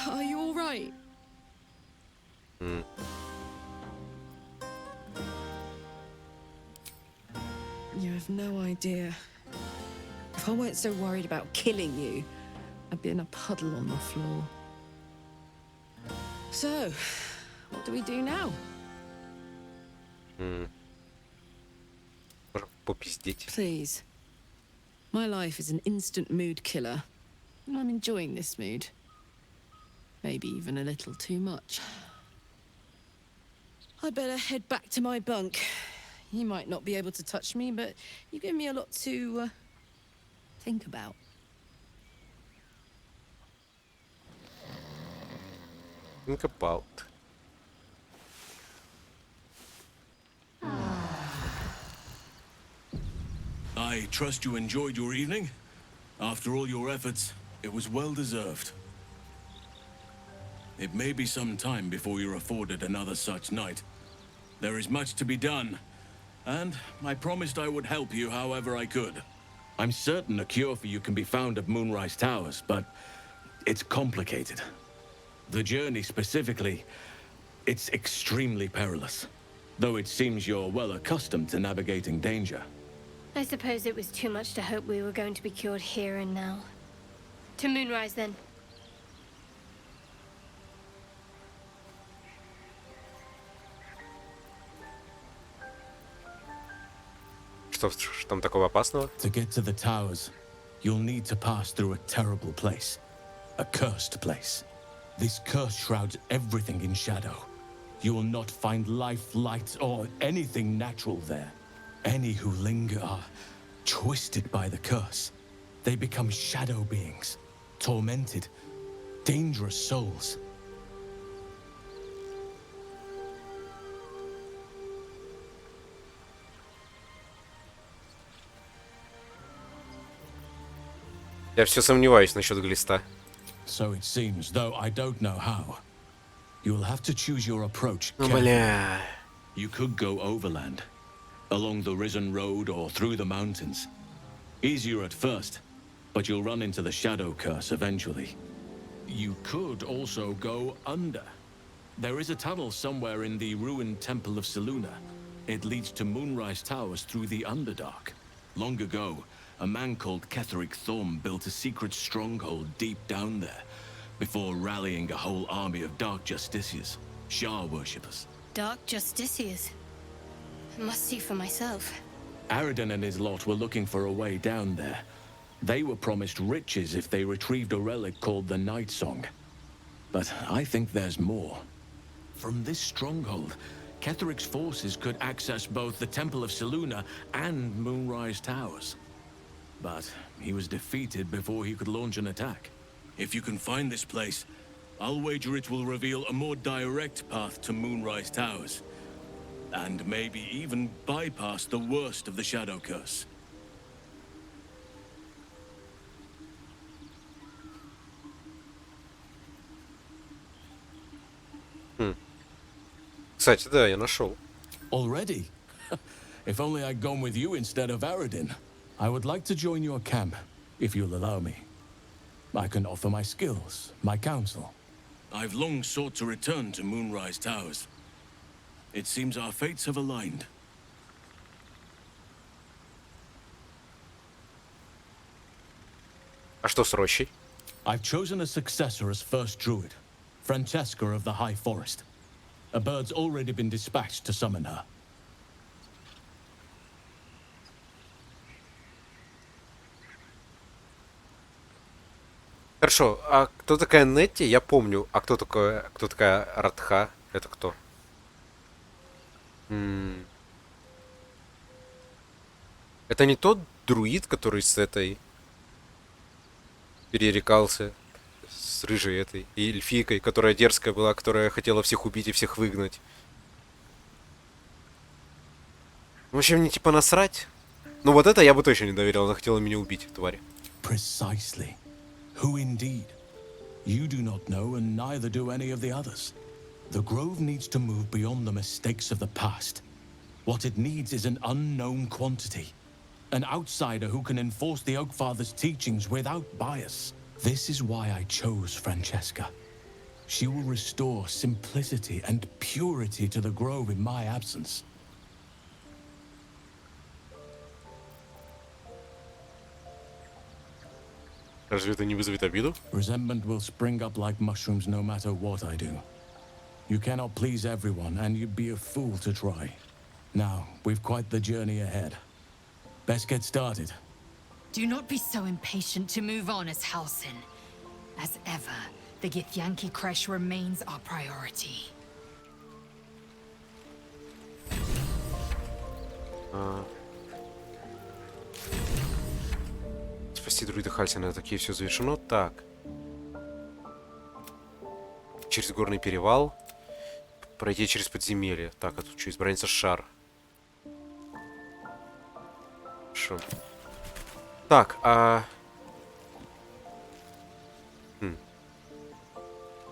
Are you all right? You have no idea. If I weren't so worried about killing you, I'd be in a puddle on the floor. So, what do we do now? Попиздеть. Please. My life is an instant mood killer, and I'm enjoying this mood. Maybe even a little too much. I'd better head back to my bunk. You might not be able to touch me, but you give me a lot to think about. Think about. I trust you enjoyed your evening. After all your efforts, it was well deserved. It may be some time before you're afforded another such night. There is much to be done, and I promised I would help you however I could. I'm certain a cure for you can be found at Moonrise Towers, but it's complicated. The journey specifically, it's extremely perilous, though it seems you're well accustomed to navigating danger. I suppose it was too much to hope we were going to be cured here and now. To Moonrise, then. Что там такого опасного? To get to the towers, you'll need to pass through a terrible place. A cursed place. This curse shrouds everything in shadow. You will not find life, light, or anything natural there. Any who linger are twisted by the curse. They become shadow beings, tormented, dangerous souls. Я все сомневаюсь насчет глиста. So it seems, though I don't know how. You'll have to choose your approach Ну, carefully. бля. You could go overland, along the risen road or through the mountains. Easier at first, but you'll run into the shadow curse eventually. You could also go under. There is a tunnel somewhere in the ruined temple of Seluna. It leads to Moonrise Towers through the Underdark. Long ago, a man called Ketheric Thorm built a secret stronghold deep down there, before rallying a whole army of Dark Justiciars, Shah worshippers. Dark Justiciars. I must see for myself. Aridin and his lot were looking for a way down there. They were promised riches if they retrieved a relic called the Night Song. But I think there's more. From this stronghold, Ketheric's forces could access both the Temple of Seluna and Moonrise Towers. But he was defeated before he could launch an attack. If you can find this place, I'll wager it will reveal a more direct path to Moonrise Towers. And maybe even bypass the worst of the Shadow Curse. Кстати, да, я нашел. Already? If only I'd gone with you instead of Aridin. I would like to join your camp, if you'll allow me. I can offer my skills, my counsel. I've long sought to return to Moonrise Towers. It seems our fates have aligned. А что с рощей? I've chosen a successor as first druid, Francesca of the High Forest. A bird's already been dispatched to summon her. Хорошо, а кто такая Нетти? Я помню. А кто такая Радха? Это кто? Это не тот друид, который с этой перерекался с рыжей этой и эльфийкой, которая дерзкая была, которая хотела всех убить и всех выгнать. В общем, мне типа насрать. Ну вот это я бы точно не доверил, она хотела меня убить, тварь. Precisely. Who indeed? You do not know, and neither do any of the others. The Grove needs to move beyond the mistakes of the past. What it needs is an unknown quantity. An outsider who can enforce the Oak Father's teachings without bias. This is why I chose Francesca. She will restore simplicity and purity to the Grove in my absence. Разве это не вызовет обиду? Resentment will spring up like mushrooms no matter what I do. You cannot please everyone, and you'd be a fool to try. Now, we've quite the journey ahead. Best get started. Do not be so impatient to move on as Halsin. As ever, the Githyanki Kresh remains our priority. Спасти друида Хальсина, такие все завершено. Так. Через горный перевал. Пройти через подземелье. Так, а тут что, избранница шар. Хорошо. Так,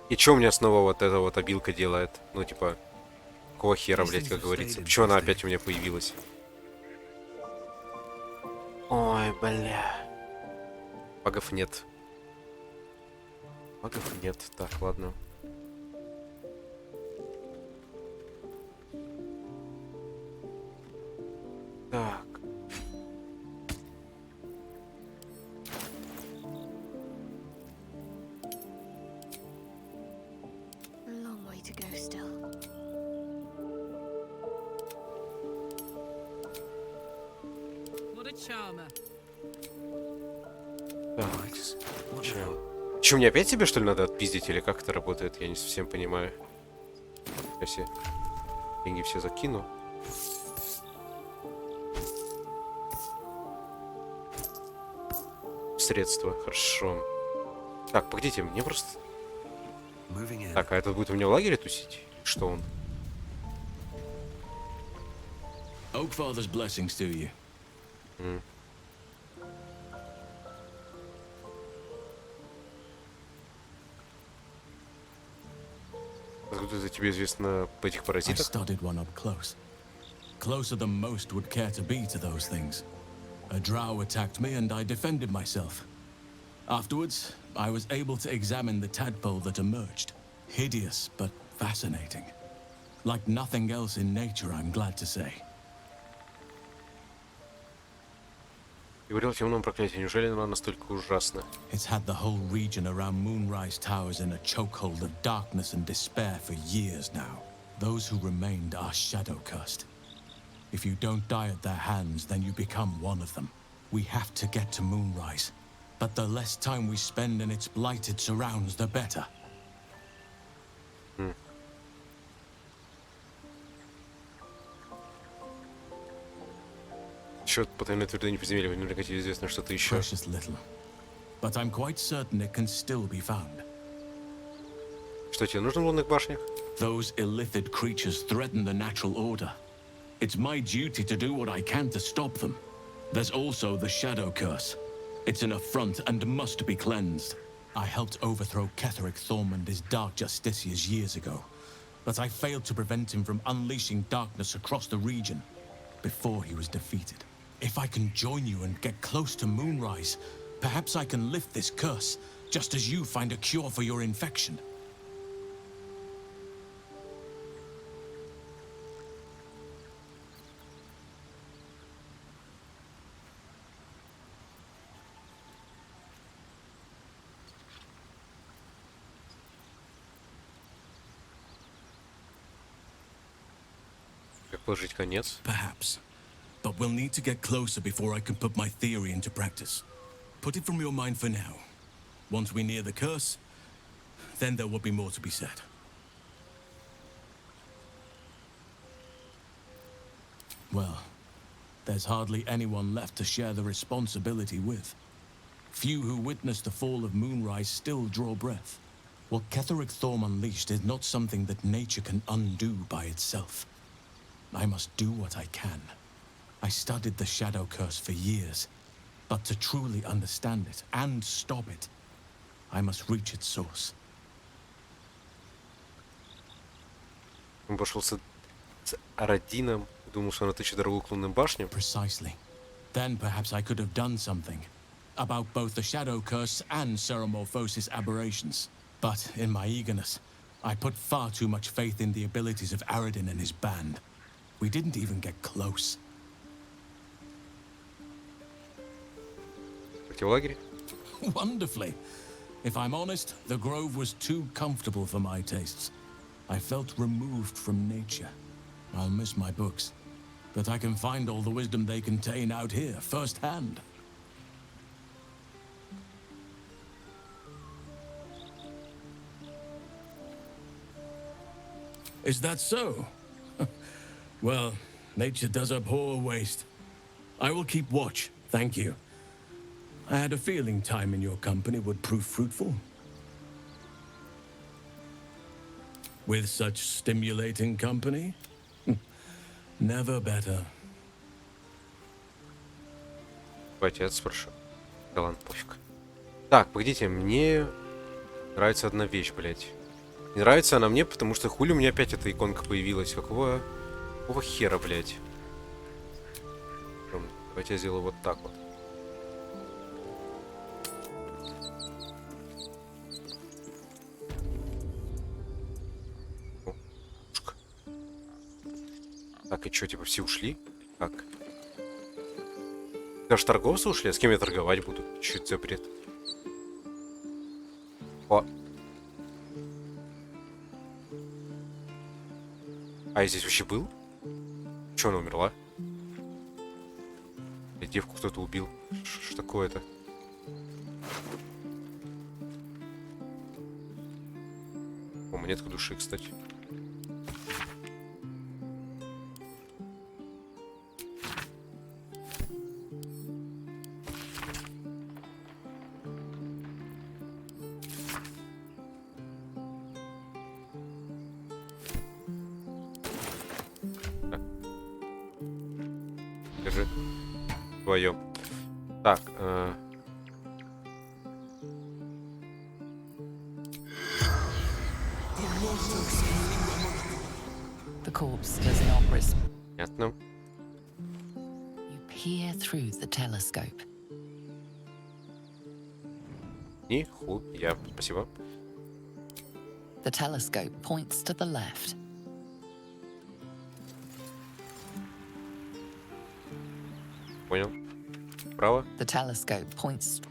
И что у меня снова вот эта вот обилка делает? Ну, типа, какого хера, блядь, как говорится. Почему она опять у меня появилась? Ой, бля. Багов нет. Багов нет. Так, ладно. Так. Long way to go still. What a charmer. Че, мне опять тебе, что ли, надо отпиздить, или как это работает? Я не совсем понимаю. Если деньги все закину. Средства, хорошо. Так, погодите, мне просто... Так, а этот будет у меня в лагере тусить? Что он? Oak Father's blessings to you. Откуда это тебе известно по этих I паразитах? studied one up close. Closer than most would care to be to those things. A drow attacked me and I defended myself. Afterwards, I was able to examine the tadpole that emerged. Hideous, but fascinating. Like nothing else in nature, I'm glad to say. Ты говорил о темном проклятии. Неужели оно настолько ужасно? It's had the whole region around Moonrise Towers in a chokehold of darkness and despair for years now. Those who remained are shadow-cursed. If you don't die at their hands, then you become one of them. We have to get to Moonrise. But the less time we spend in its blighted surrounds, the better. Счет потайной твердыни подземелья. Наверняка тебе известно что-то еще. Precious little. But I'm quite certain it can still be found. Что тебе нужно в лунных башнях? Those illithid creatures threaten the natural order. It's my duty to do what I can to stop them. There's also the shadow curse. It's an affront and must be cleansed. I helped overthrow Ketheric Thorm and his dark justiciars years ago, but I failed to prevent him from unleashing darkness across the region before he was defeated. If I can join you and get close to Moonrise, perhaps I can lift this curse, just as you find a cure for your infection. Как положить конец? Perhaps. But we'll need to get closer before I can put my theory into practice. Put it from your mind for now. Once we near the curse, then there will be more to be said. well, there's hardly anyone left to share the responsibility with. Few who witnessed the fall of Moonrise still draw breath. What Ketheric Thorm unleashed is not something that nature can undo by itself. I must do what I can. I studied the Shadow Curse for years, but to truly understand it and stop it, I must reach its source. Он пошел с Арадином, думал, что он отыщет дорогу к лунным башням. Precisely. Then perhaps I could have done something about both the Shadow Curse and Ceremorphosis aberrations. But in my eagerness, I put far too much faith in the abilities of Aradin and his band. We didn't even get close. В лагере? Wonderfully. If I'm honest, the grove was too comfortable for my tastes. I felt removed from nature. I'll miss my books, but I can find all the wisdom they contain out here, firsthand. Is that so? Well, nature does abhor waste. I will keep watch, thank you. I had a feeling time in your company would prove fruitful. With such stimulating company? Never better. Давайте я спрошу. Да ладно, пофиг. Так, погодите, мне нравится одна вещь, блядь. Не нравится она мне, потому что хули у меня опять эта иконка появилась. Какого хера, блядь? Давайте я сделаю вот так вот. Так, и что, типа все ушли? Как? Даже торговцы ушли? А с кем я торговать буду? Чё это за бред? О! А я здесь вообще был? Чё, она умерла? Девку кто-то убил. Что такое-то? О, монетка души, кстати. Держи. Твоё. Так. The corpse does not respond. Понятно. You peer through the telescope. Нихуя. Спасибо. The telescope points to the left. Понял. Право. The telescope points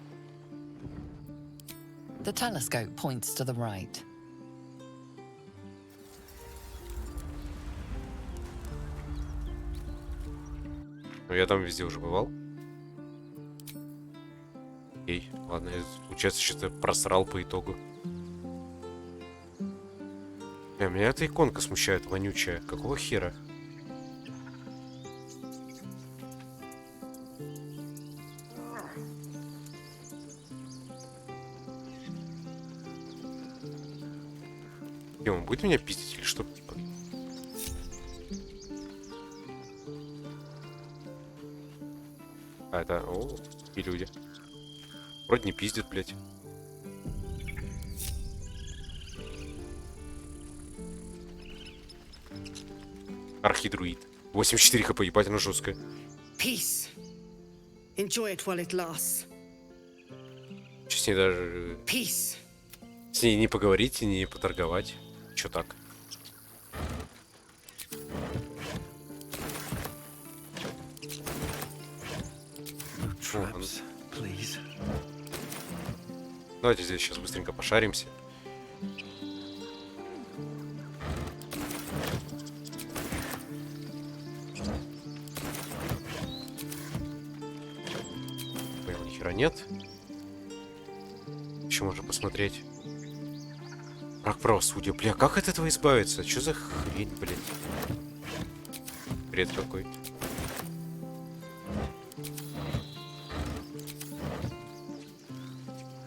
to the right. Ну, я там везде уже бывал. Окей, ладно, я, получается, что-то просрал по итогу. Меня эта иконка смущает, вонючая. Какого хера? Он будет меня пиздить или что? А, это... О, и люди. Вроде не пиздят, блядь. Архидруид. 84 хп, ебать, она жесткая. Peace. Enjoy it while it lasts. Че с ней даже... Peace. С ней не поговорить, не поторговать. Чё так? Давайте здесь сейчас быстренько пошаримся. Понял, ни хера нет. Еще можно посмотреть. Враг правосудия. Бля, как от этого избавиться? Что за хрень, блядь? Бред какой.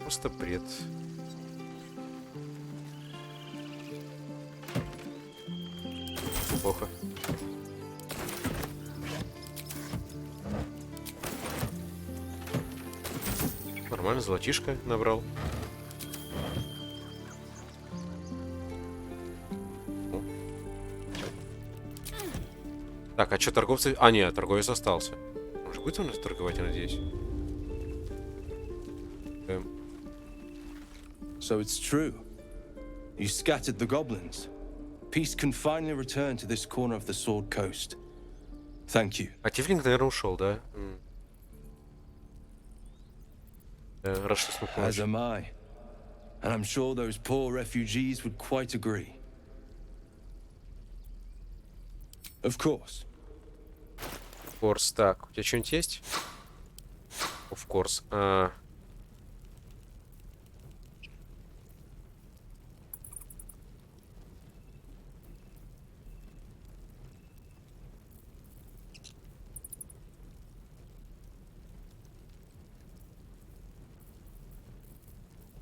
Просто бред. Плохо. Нормально, золотишко набрал. Так, а что, торговцы... А, нет, торговец остался. Может, будет он нас торговать, я надеюсь? So it's true. You scattered the goblins. Peace can finally return to this corner of the Sword Coast. Thank you. А Тифлинг, наверное, ушел, да? Рад, что смог помочь. As am I. And I'm sure those poor refugees would quite agree. Of course. Of course. Так, у тебя что-нибудь есть? Of course.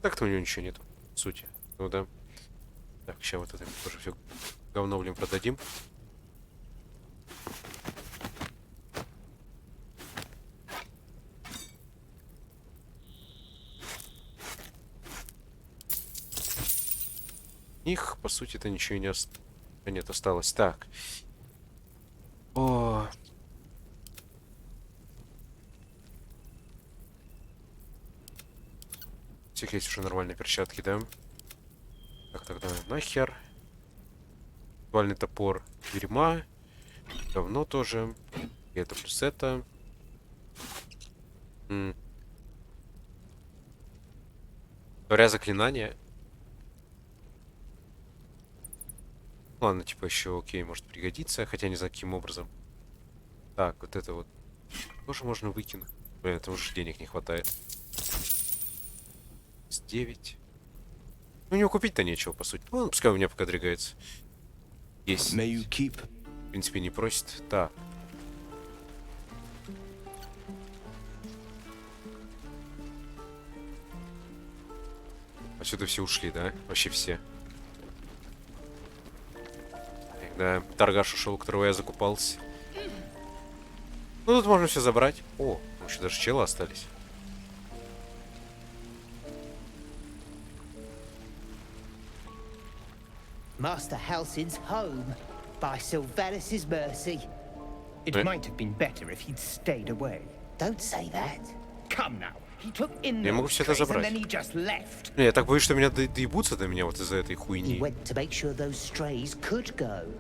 Так-то у него ничего нету, в сути. Ну да. Так, сейчас вот это тоже все говно, блин, продадим. Их, по сути, это ничего не нет, осталось. Так. О. У всех есть уже нормальные перчатки, да? Так, тогда нахер. Дуальный топор. Тюрьма. Говно тоже. И это плюс это. Говоря заклинания. Ладно, типа еще окей, может пригодиться. Хотя не знаю, каким образом. Так, вот это вот. Тоже можно выкинуть. Блин, это уже денег не хватает. 9. Ну, у него купить-то нечего, по сути. Ну, пускай у меня пока двигается. Есть. В принципе, не просит. Так. Отсюда все ушли, да? Вообще все. Да, торгаш ушел, которого я закупался. Ну, тут можно все забрать. О, еще даже челы остались. Master Halcid's home, by Sylvanus' mercy. It might have been better if he'd stayed away. Don't say that. Come now. He took in Я могу все это забрать. Не, я так боюсь, что меня доебутся до меня вот из-за этой хуйни. He went to make sure those strays could go.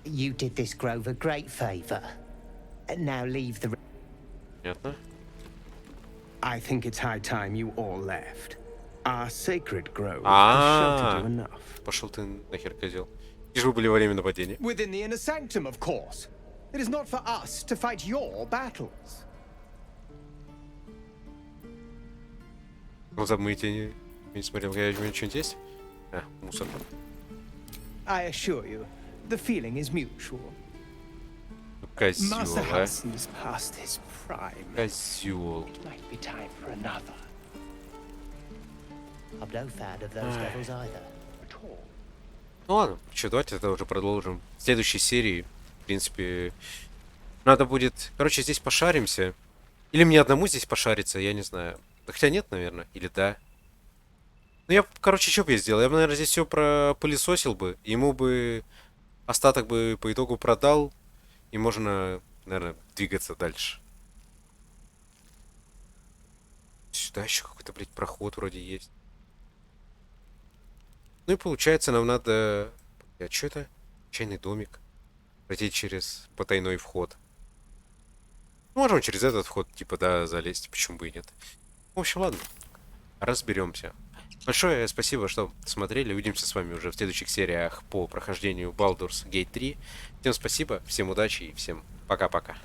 You did this grove a great favor. And now leave the... Понятно. I think it's high time you all left. Our sacred grove has sheltered you enough. Пошел ты нахер, козел. Лишь вы были во время нападения. Within the inner sanctum, of course. It is not for us to fight your battles. Ну, забытые. Не смотрел, я у меня что-нибудь есть? А, мусор. I assure you, the feeling is mutual. Козел, Master а? Hudson is past his prime. Козел. It might be time for another. I'm no fan of those devils either. Ну ладно, что, давайте это уже продолжим. В следующей серии, в принципе, надо будет... Короче, здесь пошаримся. Или мне одному здесь пошариться, я не знаю. Хотя нет, наверное, или да. Ну я, короче, что бы я сделал? Я бы, наверное, здесь все пропылесосил бы. Ему бы остаток бы по итогу продал. И можно, наверное, двигаться дальше. Сюда еще какой-то, блядь, проход вроде есть. Ну и получается, нам надо... А что это? Чайный домик. Пройти через потайной вход. Можем через этот вход, типа, да, залезть. Почему бы и нет? В общем, ладно. Разберемся. Большое спасибо, что смотрели. Увидимся с вами уже в следующих сериях по прохождению Baldur's Gate 3. Всем спасибо, всем удачи и всем пока-пока.